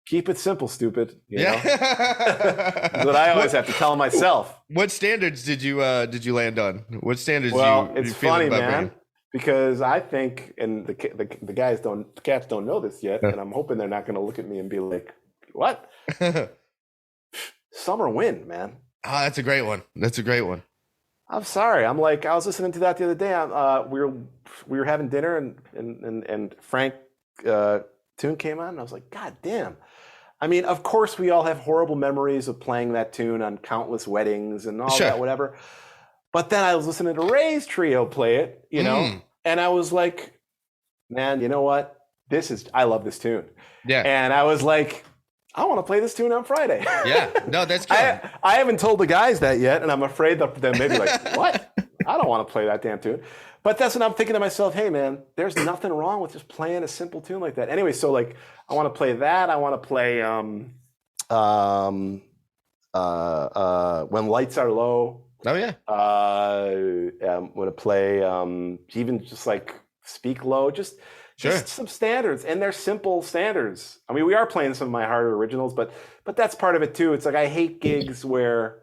keep it simple, stupid. That's what I always have to tell myself. What standards did you land on? What standards it's funny, man. Because I think, and the cats don't know this yet, and I'm hoping they're not going to look at me and be like, what? Summer Wind, man. Oh, that's a great one. I'm sorry. I'm like, I was listening to that the other day. We were having dinner, and Frank tune came on, and I was like, God damn. I mean, of course, we all have horrible memories of playing that tune on countless weddings and all that, whatever. But then I was listening to Ray's trio play it, and I was like, man, you know what? I love this tune. Yeah. And I was like, I want to play this tune on Friday. Yeah. No, that's good. I haven't told the guys that yet, and I'm afraid that they're maybe like, what? I don't want to play that damn tune. But that's what I'm thinking to myself, hey, man, there's nothing wrong with just playing a simple tune like that. Anyway, so like, I want to play that. I want to play When Lights Are Low. Oh, yeah. I'm going to play even just like Speak Low, just some standards, and they're simple standards. I mean, we are playing some of my harder originals, but that's part of it too. It's like I hate gigs. Like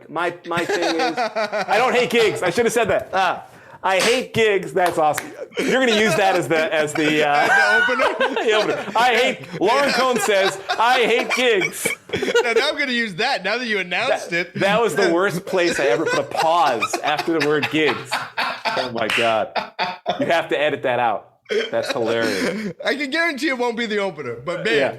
my thing is, I don't hate gigs. I should have said that. I hate gigs. That's awesome. You're going to use that as the opener. The opener. I hate. Lorin Cohen says I hate gigs. Now I'm going to use that. Now that you announced it. That was the worst place I ever put a pause after the word gigs. Oh my God! You have to edit that out. That's hilarious. I can guarantee it won't be the opener, but man, yeah,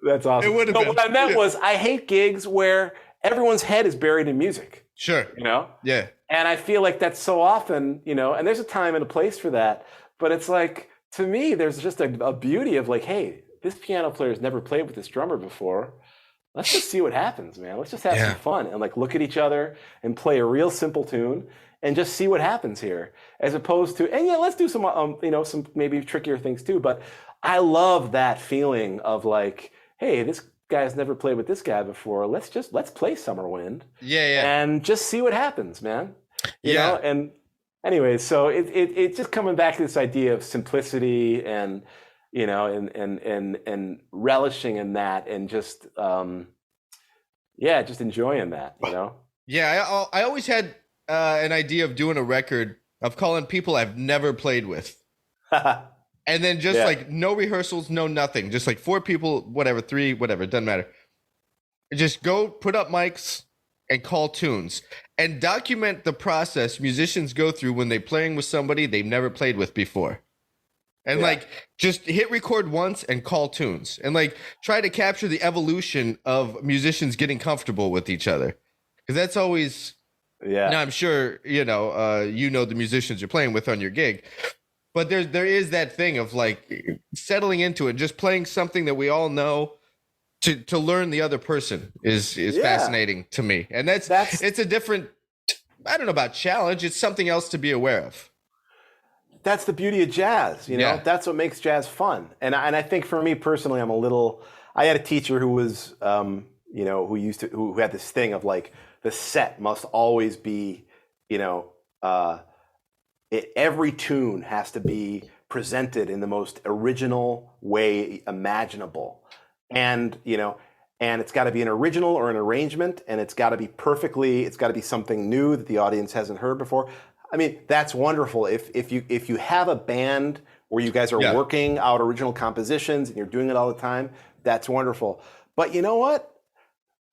that's awesome. It would have been. What I meant was I hate gigs where everyone's head is buried in music. Sure. You know? Yeah. And I feel like that's so often, and there's a time and a place for that. But it's like, to me, there's just a beauty of like, hey, this piano player's never played with this drummer before. Let's just see what happens, man. Let's just have some fun and like look at each other and play a real simple tune and just see what happens here. As opposed to, and let's do some, some maybe trickier things too. But I love that feeling of like, hey, this guy's never played with this guy before. Let's play Summer Wind. Yeah. And just see what happens, man. You know? And anyway, so it's just coming back to this idea of simplicity and, and relishing in that and just, just enjoying that, Yeah. I always had an idea of doing a record of calling people I've never played with. And then just like no rehearsals, no nothing. Just like 4 people, whatever, 3, whatever, it doesn't matter. Just go put up mics and call tunes and document the process musicians go through when they're playing with somebody they've never played with before. And like just hit record once and call tunes and like try to capture the evolution of musicians getting comfortable with each other. Because that's always, now I'm sure, the musicians you're playing with on your gig. But there is that thing of like settling into it, just playing something that we all know to learn the other person is fascinating to me. And it's a different, I don't know about challenge. It's something else to be aware of. That's the beauty of jazz. That's what makes jazz fun. And I think for me personally, I had a teacher who was, who had this thing of like the set must always be, every tune has to be presented in the most original way imaginable. And, and it's got to be an original or an arrangement, and it's got to be something new that the audience hasn't heard before. I mean, that's wonderful. If you have a band where you guys are working out original compositions and you're doing it all the time, that's wonderful. But you know what?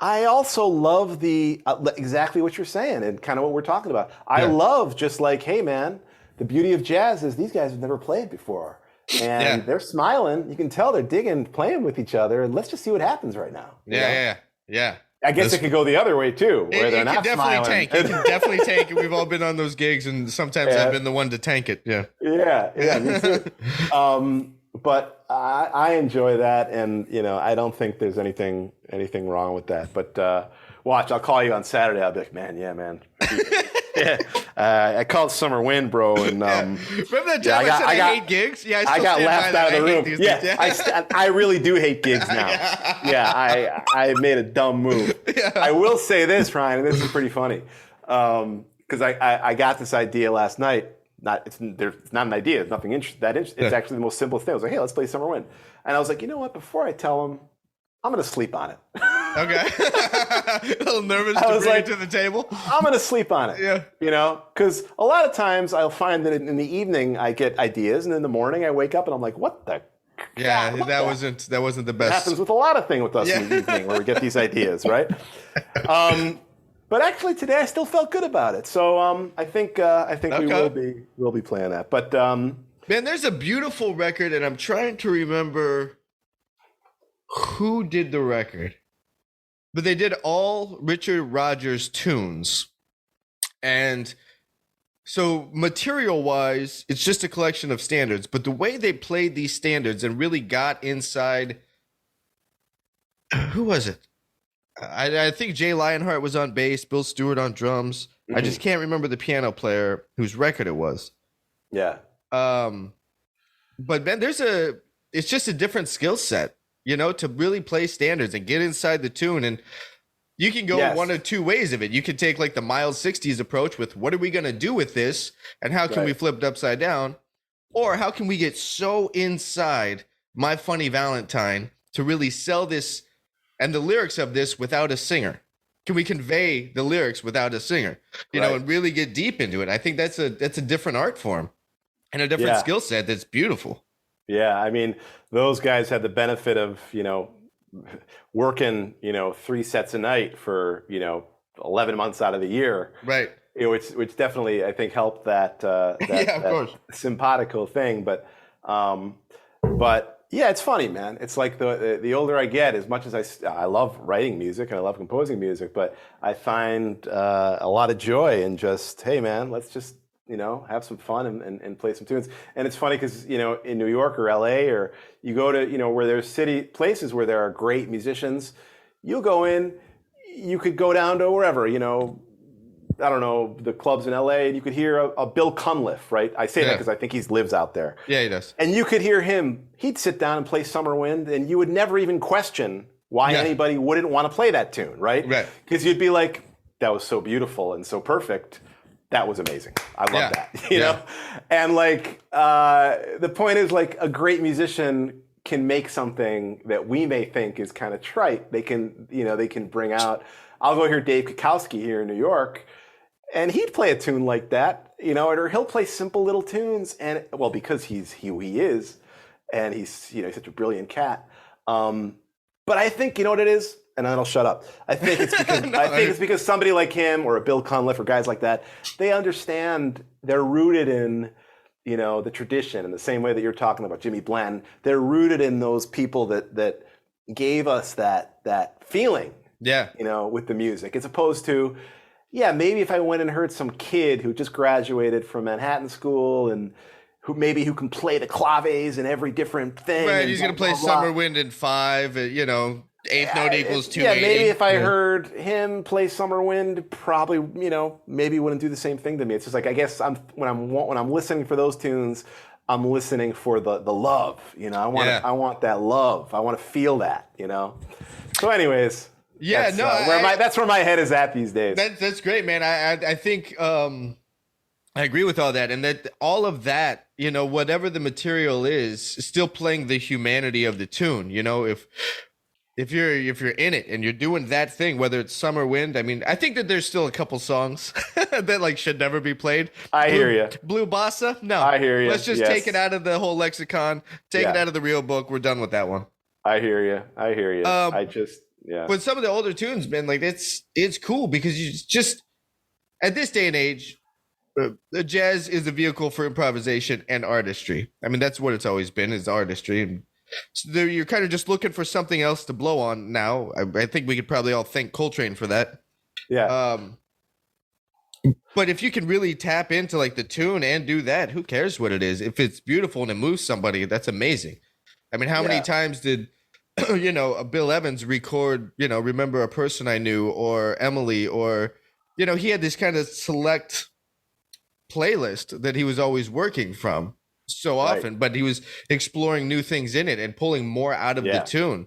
I also love exactly what you're saying and kind of what we're talking about. I love just like, hey, man, the beauty of jazz is these guys have never played before. And they're smiling. You can tell they're digging, playing with each other. And let's just see what happens right now. Yeah. I guess it could go the other way, too, where they're not smiling. It can definitely tank. We've all been on those gigs, and sometimes I've been the one to tank it. Yeah, me too. But I enjoy that, and, I don't think there's anything wrong with that. But watch, I'll call you on Saturday. I'll be like, man. I called Summer Wind, bro, and remember that time I hate gigs? Yeah, I got laughed out of the room. I really do hate gigs now. I made a dumb move. I will say this, Ryan, and this is pretty funny, because I got this idea last night. It's not an idea. It's nothing interesting. It's actually the most simplest thing. I was like, hey, let's play Summer Wind, and I was like, you know what? Before I tell them, I'm going to sleep on it. Okay. A little nervous to bring it to the table. I'm going to sleep on it. Yeah. Because a lot of times I'll find that in the evening I get ideas, and in the morning I wake up and I'm like, what the? Yeah, that wasn't the best. It happens with a lot of things with us in the evening where we get these ideas, right? But actually today I still felt good about it. So I think we'll be playing that. But man, there's a beautiful record, and I'm trying to remember who did the record, but they did all Richard Rodgers tunes, and So material-wise, it's just a collection of standards, but the way they played these standards and really got inside, who was it? I think Jay Lionheart was on bass, Bill Stewart on drums. Mm-hmm. I just can't remember the piano player whose record it was. Yeah. But man, it's just a different skill set, to really play standards and get inside the tune. And you can go one of two ways of it. You could take like the mild 60s approach with what are we going to do with this and how can we flip it upside down? Or how can we get so inside My Funny Valentine to really sell this and the lyrics of this without a singer? Can we convey the lyrics without a singer, and really get deep into it? I think that's a different art form and a different skill set that's beautiful. Yeah. I mean, those guys had the benefit of, working, 3 sets a night for, 11 months out of the year. Right. Which definitely, I think, helped that simpatico thing. But yeah, it's funny, man. It's like the older I get, as much as I love writing music and I love composing music, but I find a lot of joy in just, hey, man, let's just, have some fun and play some tunes. And it's funny because, in New York or LA, or you go to, where there's places where there are great musicians, you'll go in, you could go down to wherever, I don't know, the clubs in LA, and you could hear a Bill Cunliffe, right? I say that because I think he lives out there. Yeah, he does. And you could hear him, he'd sit down and play Summer Wind, and you would never even question why anybody wouldn't want to play that tune, right? Right. Because you'd be like, that was so beautiful and so perfect. That was amazing. I love that, you know? And like, the point is, like, a great musician can make something that we may think is kind of trite. They can, they can bring out, I'll go hear Dave Kukowski here in New York, and he'd play a tune like that, or he'll play simple little tunes, and well, because he's who he is, and he's, he's such a brilliant cat. But I think, what it is, and then I'll shut up. I think it's because it's because somebody like him or a Bill Cunliffe or guys like that, they understand, they're rooted in, the tradition in the same way that you're talking about Jimmy Blanton. They're rooted in those people that gave us that feeling, with the music, as opposed to, maybe if I went and heard some kid who just graduated from Manhattan School and who can play the claves in every different thing. Right, he's going to play Summer Wind in 5, eighth note equals 280. Yeah, maybe if I heard him play Summer Wind, probably, maybe wouldn't do the same thing to me. It's just like, I guess when I'm listening for those tunes, I'm listening for the love. I want that love. I want to feel that. So, anyways. Yeah, that's where my head is at these days. That's great, man. I think I agree with all that, and that all of that, whatever the material is still playing the humanity of the tune. If you're in it and you're doing that thing, whether it's Summer Wind, I mean, I think that there's still a couple songs that like should never be played. I hear you. Blue Bossa, no. I hear you. Let's just take it out of the whole lexicon, take it out of the real book. We're done with that one. I hear you. But some of the older tunes, man, like it's cool because you just at this day and age, the jazz is a vehicle for improvisation and artistry. I mean, that's what it's always been, is artistry. And so you're kind of just looking for something else to blow on now. I think we could probably all thank Coltrane for that. Yeah. But if you can really tap into like the tune and do that, who cares what it is? If it's beautiful and it moves somebody, that's amazing. I mean, how many times did Bill Evans record, Remember a Person I Knew, or Emily, or, he had this kind of select playlist that he was always working from so often, but he was exploring new things in it and pulling more out of the tune.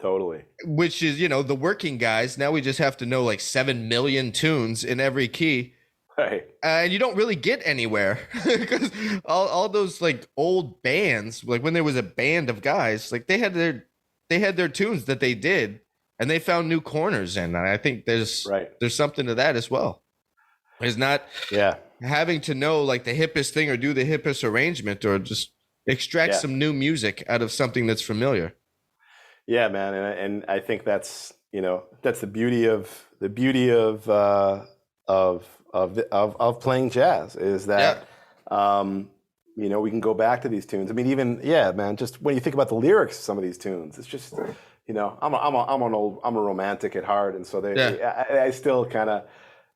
Totally. Which is, the working guys, now we just have to know like 7 million tunes in every key. Right. And you don't really get anywhere because all those like old bands, like when there was a band of guys, like they had their tunes that they did, and they found new corners in. And I think there's something to that as well. It's not having to know like the hippest thing or do the hippest arrangement or just extract some new music out of something that's familiar. Yeah, man, and I think that's that's the beauty of playing jazz, is that we can go back to these tunes. I mean, even man, just when you think about the lyrics of some of these tunes, it's just I'm a romantic at heart, and so I still kind of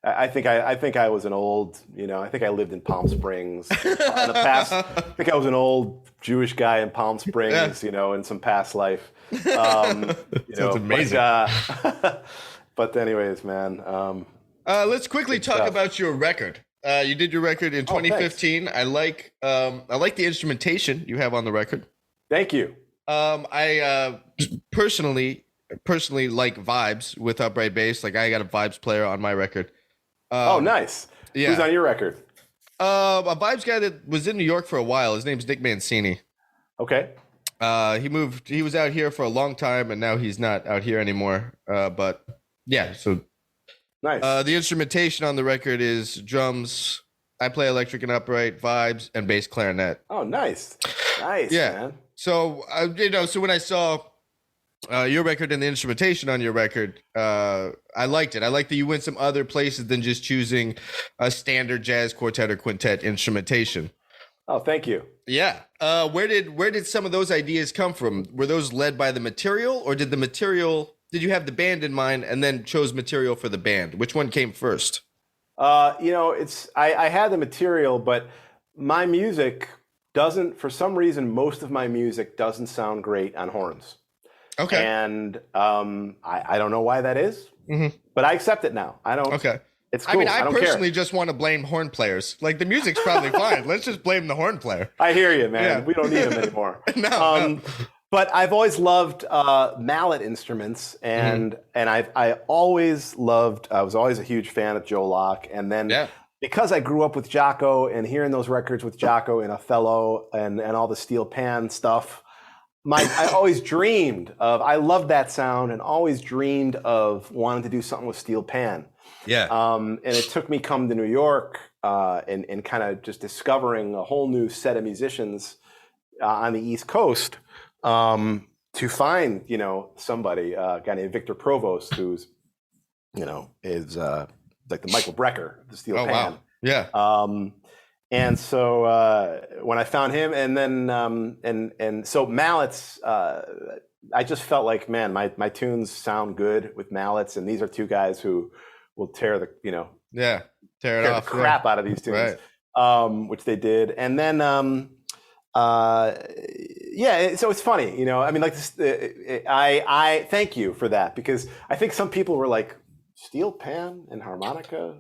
I think I was an old, I think I lived in Palm Springs in the past. I think I was an old Jewish guy in Palm Springs, in some past life. Sounds amazing. But anyways, man. Let's quickly talk about your record. You did your record in 2015. I like the instrumentation you have on the record. Thank you. I personally like vibes with upright bass. Like I got a vibes player on my record. Nice. Yeah. Who's on your record? A vibes guy that was in New York for a while. His name's Nick Mancini. Okay. He was out here for a long time, and now he's not out here anymore. But yeah, so nice. The instrumentation on the record is drums. I play electric and upright, vibes, and bass clarinet. Oh, nice. Nice, man. So, so when I saw your record and the instrumentation on your record, I liked it. I liked that you went some other places than just choosing a standard jazz quartet or quintet instrumentation. Oh, thank you. Yeah. Where did some of those ideas come from? Were those led by the material, or did you have the band in mind and then chose material for the band? Which one came first? I had the material, but my music doesn't, for some reason, most of my music doesn't sound great on horns. Okay. And I don't know why that is, but I accept it now. I don't. Okay. It's cool. I personally just want to blame horn players. Like the music's probably fine. Let's just blame the horn player. I hear you, man. Yeah. We don't need them anymore. No. But I've always loved mallet instruments, and I always loved. I was always a huge fan of Joe Locke, and then because I grew up with Jaco and hearing those records with Jaco and Othello and all the steel pan stuff. I always dreamed of. I loved that sound and always dreamed of wanting to do something with steel pan. Yeah. And it took me coming to New York and kind of just discovering a whole new set of musicians on the East Coast to find, somebody, a guy named Victor Provost, who's, is like the Michael Brecker, the steel pan. Wow. Yeah. And so when I found him, and then so mallets, I just felt like, man, my tunes sound good with mallets, and these are two guys who will tear the tear the crap out of these tunes, which they did. And then so it's funny, I mean, like this, I thank you for that, because I think some people were like, steel pan and harmonica.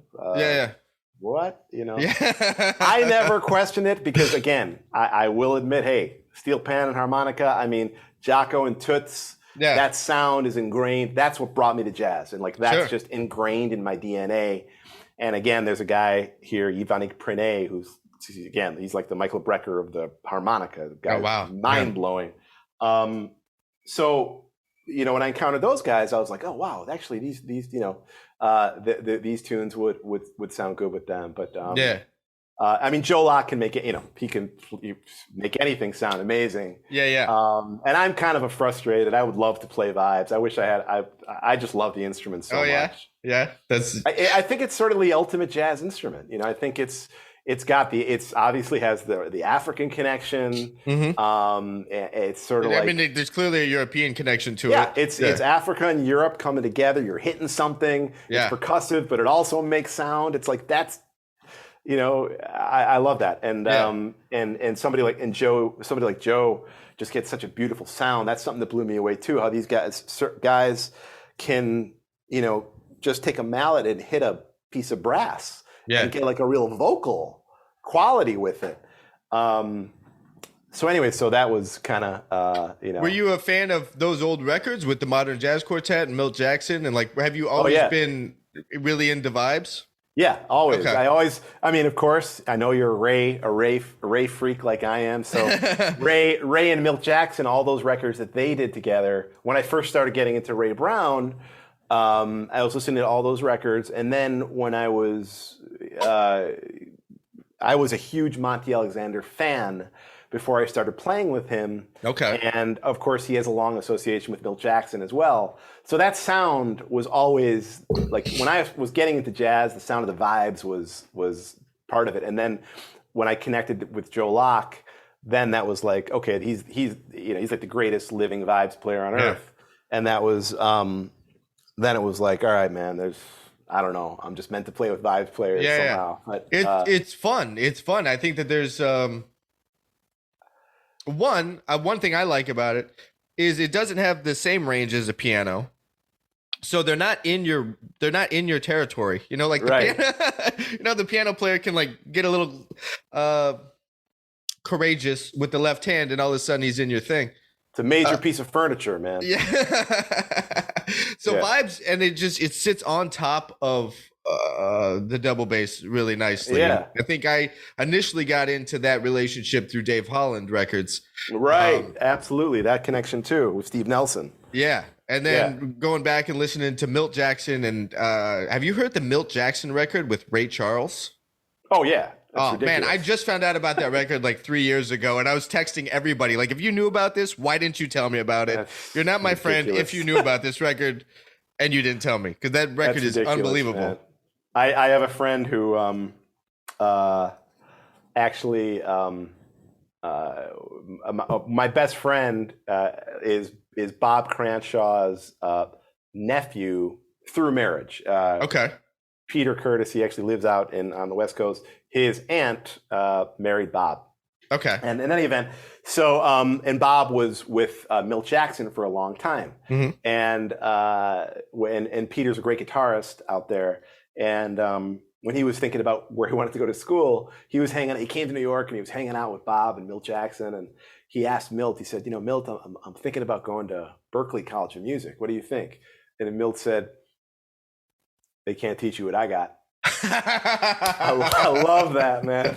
What? I never questioned it, because again, I will admit, hey, steel pan and harmonica. I mean, Jaco and Toots. Yeah. That sound is ingrained. That's what brought me to jazz, and like that's just ingrained in my DNA. And again, there's a guy here, Yvanik Prenay, who's he's like the Michael Brecker of the harmonica. The guy, mind blowing. So when I encountered those guys, I was like, oh wow, actually these these tunes would sound good with them. But I mean, Joe Locke can make it. He can make anything sound amazing. Yeah. And I'm kind of a frustrated. I would love to play vibes. I wish I had. I just love the instrument so much. Yeah. I think it's sort of the ultimate jazz instrument. I think it's obviously has the African connection. It's sort of like, I mean, there's clearly a European connection to it. It's Africa and Europe coming together. You're hitting something. It's percussive, but it also makes sound. It's like that's. I love that, and somebody like Joe just gets such a beautiful sound. That's something that blew me away too. How these guys can just take a mallet and hit a piece of brass and get like a real vocal quality with it. So anyway, so that was kind of Were you a fan of those old records with the Modern Jazz Quartet and Milt Jackson, and like have you always been really into vibes? Yeah, always. Okay. I mean, of course, I know you're a Ray freak like I am. So Ray and Milt Jackson, all those records that they did together. When I first started getting into Ray Brown, I was listening to all those records. And then when I was a huge Monty Alexander fan before I started playing with him. Okay. And of course, he has a long association with Milt Jackson as well. So that sound was always like, when I was getting into jazz, the sound of the vibes was part of it. And then when I connected with Joe Locke, then that was like, okay, he's like the greatest living vibes player on earth. And that was then it was like, all right, man, I don't know. I'm just meant to play with vibes players somehow. But, it's fun. It's fun. I think that there's one thing I like about it is it doesn't have the same range as a piano. So they're not in your territory. You know, like the piano, the piano player can like get a little courageous with the left hand, and all of a sudden he's in your thing. It's a major piece of furniture, man. Yeah. So vibes, and it sits on top of the double bass really nicely. Yeah. I think I initially got into that relationship through Dave Holland records. Right. Absolutely. That connection too with Steve Nelson. Yeah. And then going back and listening to Milt Jackson, and have you heard the Milt Jackson record with Ray Charles? Oh yeah. That's ridiculous. Man, I just found out about that record like 3 years ago, and I was texting everybody like, if you knew about this, why didn't you tell me about it? You're not my friend if you knew about this record and you didn't tell me, because that record is unbelievable. Man. I have a friend who actually my best friend is Bob Cranshaw's nephew through marriage. Okay. Peter Curtis, he actually lives out on the West Coast. His aunt married Bob. Okay. And in any event, so and Bob was with Milt Jackson for a long time, and Peter's a great guitarist out there. And when he was thinking about where he wanted to go to school, he came to New York and he was hanging out with Bob and Milt Jackson, and he asked Milt. He said, Milt, I'm thinking about going to Berklee College of Music. What do you think? And then Milt said, they can't teach you what I got. I love that, man.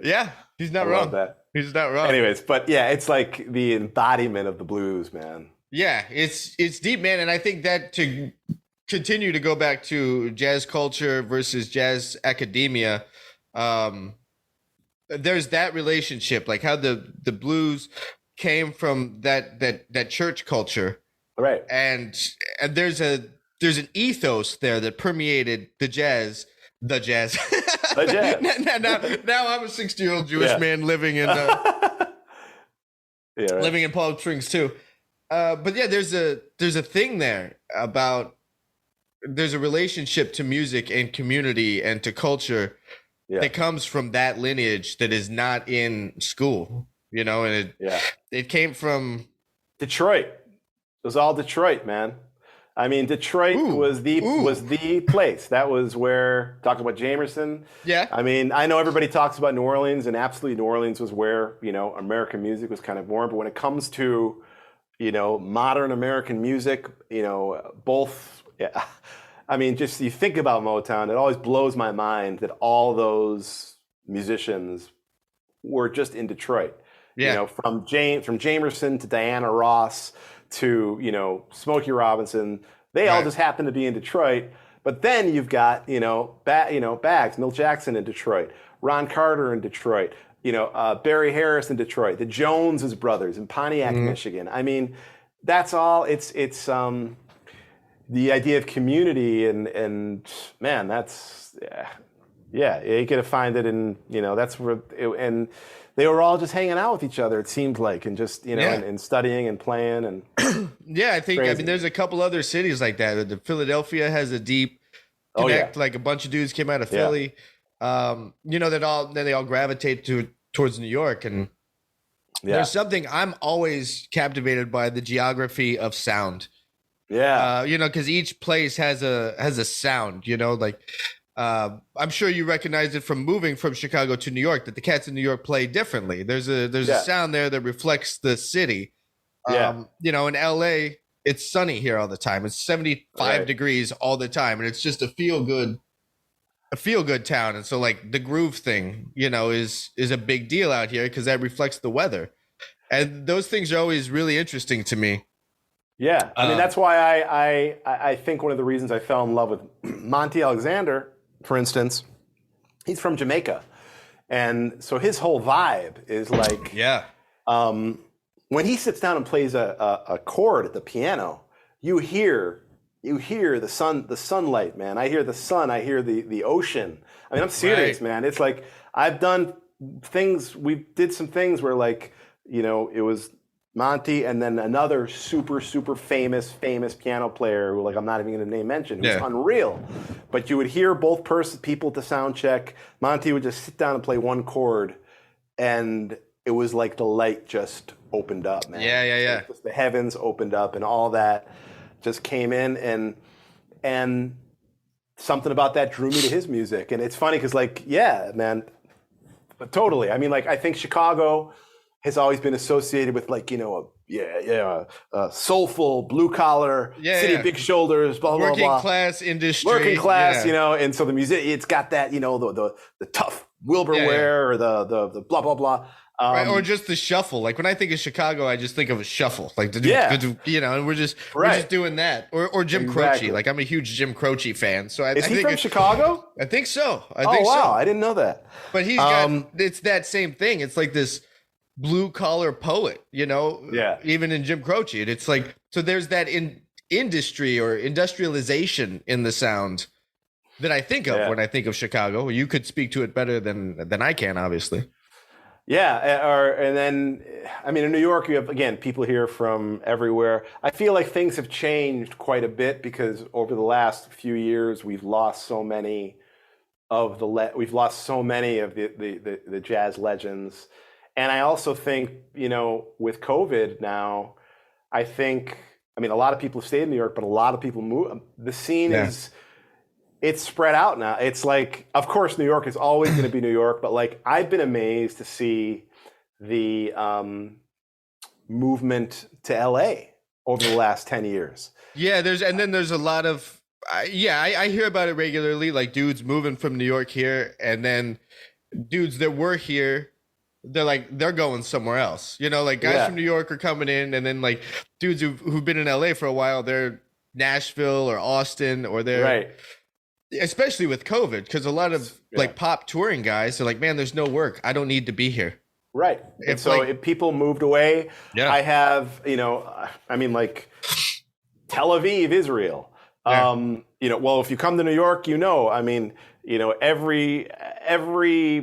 Yeah, he's not wrong. He's not wrong. Anyways, but yeah, it's like the embodiment of the blues, man. Yeah, it's deep, man. And I think that to continue to go back to jazz culture versus jazz academia, there's that relationship, like how the blues came from that church culture. Right. And there's an ethos there that permeated the jazz. The jazz. now I'm a 60-year-old Jewish man living in living in Palm Springs too. But yeah, there's a thing there about there's a relationship to music and community and to culture that comes from that lineage that is not in school, and it came from Detroit. It was all Detroit, man. I mean, Detroit was the place. That was where, talking about Jamerson. Yeah. I mean, I know everybody talks about New Orleans, and absolutely New Orleans was where, American music was kind of born. But when it comes to, modern American music, both, I mean, just you think about Motown, it always blows my mind that all those musicians were just in Detroit. Yeah. From Jamerson to Diana Ross to, Smokey Robinson, they all just happen to be in Detroit. But then you've got, Bags, Milt Jackson in Detroit, Ron Carter in Detroit, Barry Harris in Detroit, the Joneses brothers in Pontiac, Michigan. I mean, that's all. It's the idea of community and man, that's you gotta find it in, that's where and they were all just hanging out with each other, it seemed like, and just, and studying and playing. And yeah, I think, crazy. I mean, there's a couple other cities like that. Philadelphia has a deep connect, like a bunch of dudes came out of Philly, then they all gravitate towards New York. And there's something I'm always captivated by, the geography of sound. Yeah. Because each place has a sound, like, I'm sure you recognize it from moving from Chicago to New York, that the cats in New York play differently. There's a sound there that reflects the city. In LA, it's sunny here all the time. It's 75 degrees all the time. And it's just a feel good town. And so like the groove thing, is a big deal out here because that reflects the weather. And those things are always really interesting to me. Yeah. I mean, that's why I think one of the reasons I fell in love with Monty Alexander, for instance, he's from Jamaica. And so his whole vibe is like, when he sits down and plays a chord at the piano, you hear the sunlight, man. I hear the sun, I hear the ocean. I mean, I'm serious, man. It's like, I've done things, we did some things where like, it was Monty, and then another super, super famous piano player who, like, I'm not even going to mention. It was unreal. But you would hear both people at the sound check. Monty would just sit down and play one chord, and it was like the light just opened up, man. Yeah. Just the heavens opened up, and all that just came in, and something about that drew me to his music. And it's funny because, like, yeah, man, but totally. I mean, like, I think Chicago has always been associated with, like, you know, soulful, blue collar, city, big shoulders, blah, blah, blah. Working class industry. Working class, you know, and so the music, it's got that, you know, the tough Wilbur wear or the blah, blah, blah. Right, or just the shuffle. Like, when I think of Chicago, I just think of a shuffle. Like, you know, and we're just doing that. Or Jim Croce. Like, I'm a huge Jim Croce fan. So Is he from Chicago? I think so. I didn't know that. But he's got, it's that same thing. It's like this blue collar poet, you know, even in Jim Croce. And it's like, so there's that industry or industrialization in the sound that I think of when I think of Chicago. You could speak to it better than I can, obviously. Yeah, and then, I mean, in New York, you have, again, people here from everywhere. I feel like things have changed quite a bit because over the last few years, we've lost so many of the jazz legends. And I also think, you know, with COVID now, I mean, a lot of people have stayed in New York, but a lot of people move. The scene it's spread out now. It's like, of course, New York is always going to be New York, but, like, I've been amazed to see the movement to LA over the last 10 years. Yeah, there's a lot of, I hear about it regularly, like dudes moving from New York here, and then dudes that were here, they're going somewhere else. You know, like guys from New York are coming in, and then like dudes who've been in LA for a while, they're Nashville or Austin, or they're especially with COVID, because a lot of like pop touring guys are like, man, there's no work. I don't need to be here. Right. If people moved away, I have, you know, I mean, like Tel Aviv, Israel. You know, well, if you come to New York, you know, I mean, you know, every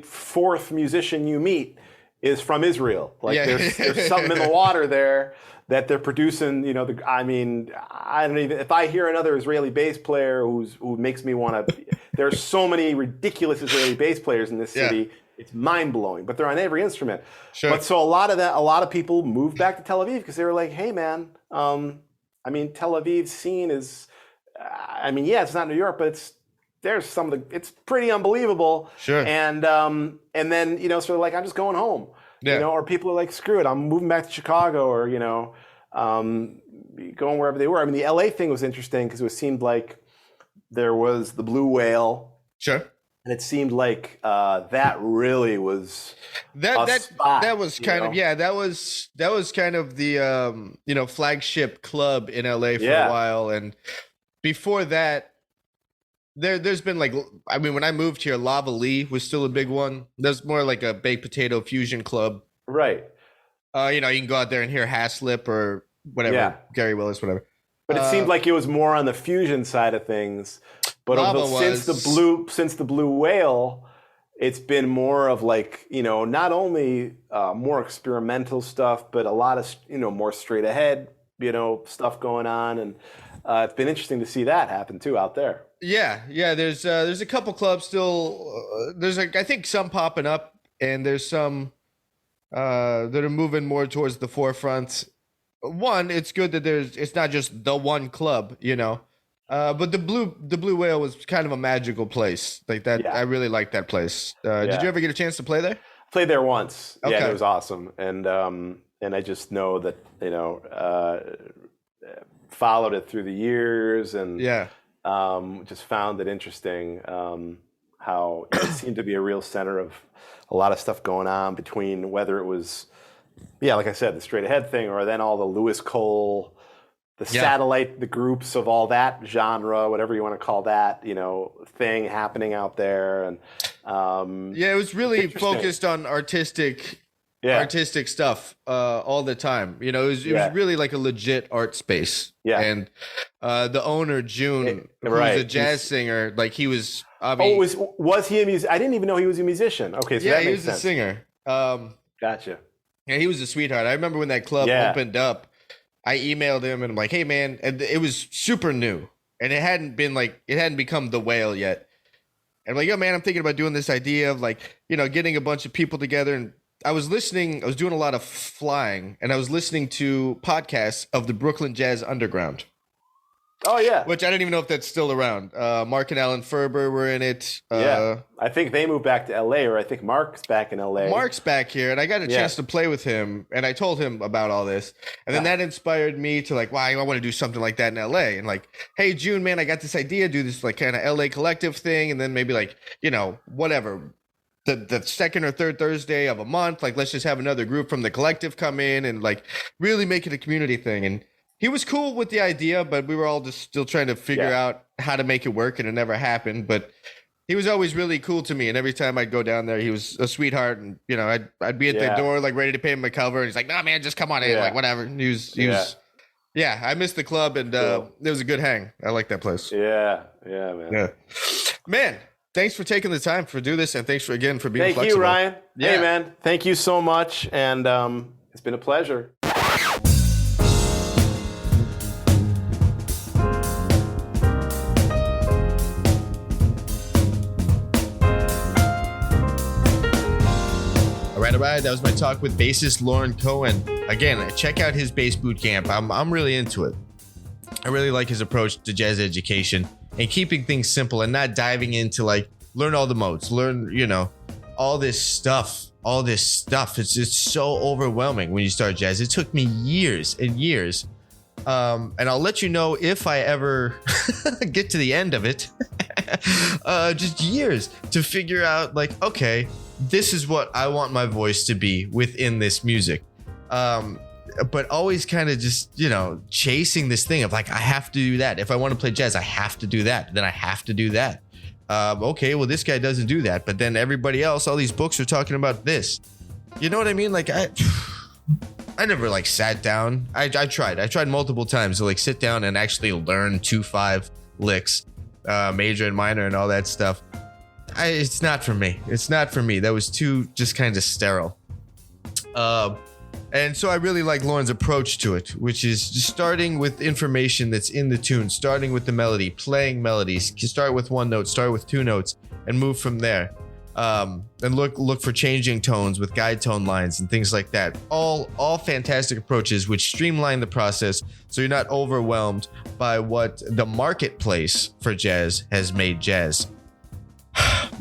fourth musician you meet is from Israel. Like there's something in the water there that they're producing, you know, I don't even, if I hear another Israeli bass player who makes me want to, there's so many ridiculous Israeli bass players in this city. It's mind blowing, but they're on every instrument. Sure. But so a lot of people moved back to Tel Aviv because they were like, hey man, I mean, Tel Aviv's scene is, I mean, yeah, it's not New York, but it's pretty unbelievable. Sure. And then, you know, sort of like, I'm just going home. You know, or people are like, screw it, I'm moving back to Chicago, or, you know, going wherever they were. I mean, the LA thing was interesting because it seemed like there was the Blue Whale. Sure. And it seemed like that really was that was kind of that was kind of the you know, flagship club in LA for a while. And before that, there's been like, I mean, when I moved here, Lava Lee was still a big one. There's more like a baked potato fusion club. Right. You know, you can go out there and hear Haslip or whatever, Gary Willis, whatever. But it seemed like it was more on the fusion side of things. But since the Blue Whale, it's been more of like, you know, not only more experimental stuff, but a lot of, you know, more straight ahead, you know, stuff going on. And it's been interesting to see that happen too out there. Yeah. There's a couple clubs still. There's I think some popping up, and there's some that are moving more towards the forefront. One, it's good that it's not just the one club, you know. But the Blue Whale was kind of a magical place like that. Yeah. I really liked that place. Did you ever get a chance to play there? Played there once. Okay. Yeah, it was awesome. And I just know that, you know, followed it through the years, and just found it interesting how it seemed to be a real center of a lot of stuff going on between whether it was, like I said, the straight ahead thing, or then all the Lewis Cole, the satellite, the groups of all that genre, whatever you want to call that, you know, thing happening out there. And it was really focused on artistic stuff all the time. You know, it was really like a legit art space. Yeah. And the owner, June, who's a jazz singer, like he was was he a musician? I didn't even know he was a musician. Okay, so that makes sense. He was a singer. Gotcha. Yeah, he was a sweetheart. I remember when that club opened up, I emailed him and I'm like, hey man, and it was super new and it hadn't become the Whale yet. And I'm like, yo man, I'm thinking about doing this idea of like, getting a bunch of people together. And I was doing a lot of flying and I was listening to podcasts of the Brooklyn Jazz Underground. Oh, yeah. Which I didn't even know if that's still around. Mark and Alan Ferber were in it. Yeah. I think they moved back to L.A., or I think Mark's back in L.A. Mark's back here, and I got a chance to play with him, and I told him about all this. And then that inspired me to like, wow, I want to do something like that in L.A. And like, hey, June, man, I got this idea, do this like kind of L.A. collective thing, and then maybe like, whatever. The second or third Thursday of a month, like let's just have another group from the collective come in and like really make it a community thing. And he was cool with the idea, but we were all just still trying to figure out how to make it work, and it never happened. But he was always really cool to me, and every time I'd go down there, he was a sweetheart. And I'd be at the door like ready to pay him my cover, and he's like, "Nah, man, just come on in, like whatever." And he was. I missed the club, and it was a good hang. I like that place. Yeah, man. Thanks for taking the time to do this, and thanks for being flexible. Thank you, Ryan. Yeah. Hey, man, thank you so much, and it's been a pleasure. All right. That was my talk with bassist Lorin Cohen. Again, check out his bass bootcamp. I'm really into it. I really like his approach to jazz education and keeping things simple and not diving into like learn all the modes, learn all this stuff. It's just so overwhelming when you start jazz. It took me years and years. And I'll let you know if I ever get to the end of it. Just years to figure out like, okay, this is what I want my voice to be within this music. But always kind of just, chasing this thing of like, I have to do that. If I want to play jazz, I have to do that. Then I have to do that. Okay, well, this guy doesn't do that. But then everybody else, all these books are talking about this. You know what I mean? Like, I never like sat down. I tried multiple times to like sit down and actually learn 2/5 licks, major and minor and all that stuff. It's not for me. That was too just kind of sterile. And so I really like Lorin's approach to it, which is just starting with information that's in the tune, starting with the melody, playing melodies, start with one note, start with two notes, and move from there. And look for changing tones with guide tone lines and things like that. All fantastic approaches which streamline the process so you're not overwhelmed by what the marketplace for jazz has made jazz.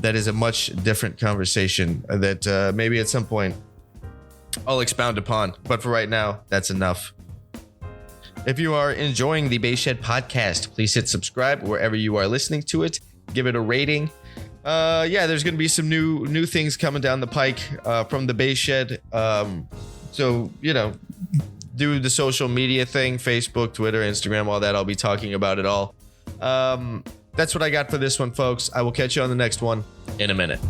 That is a much different conversation that maybe at some point I'll expound upon. But for right now, that's enough. If you are enjoying the Bass Shed podcast, please hit subscribe wherever you are listening to it. Give it a rating. There's going to be some new things coming down the pike from the Bass Shed. So, do the social media thing, Facebook, Twitter, Instagram, all that. I'll be talking about it all. That's what I got for this one, folks. I will catch you on the next one in a minute.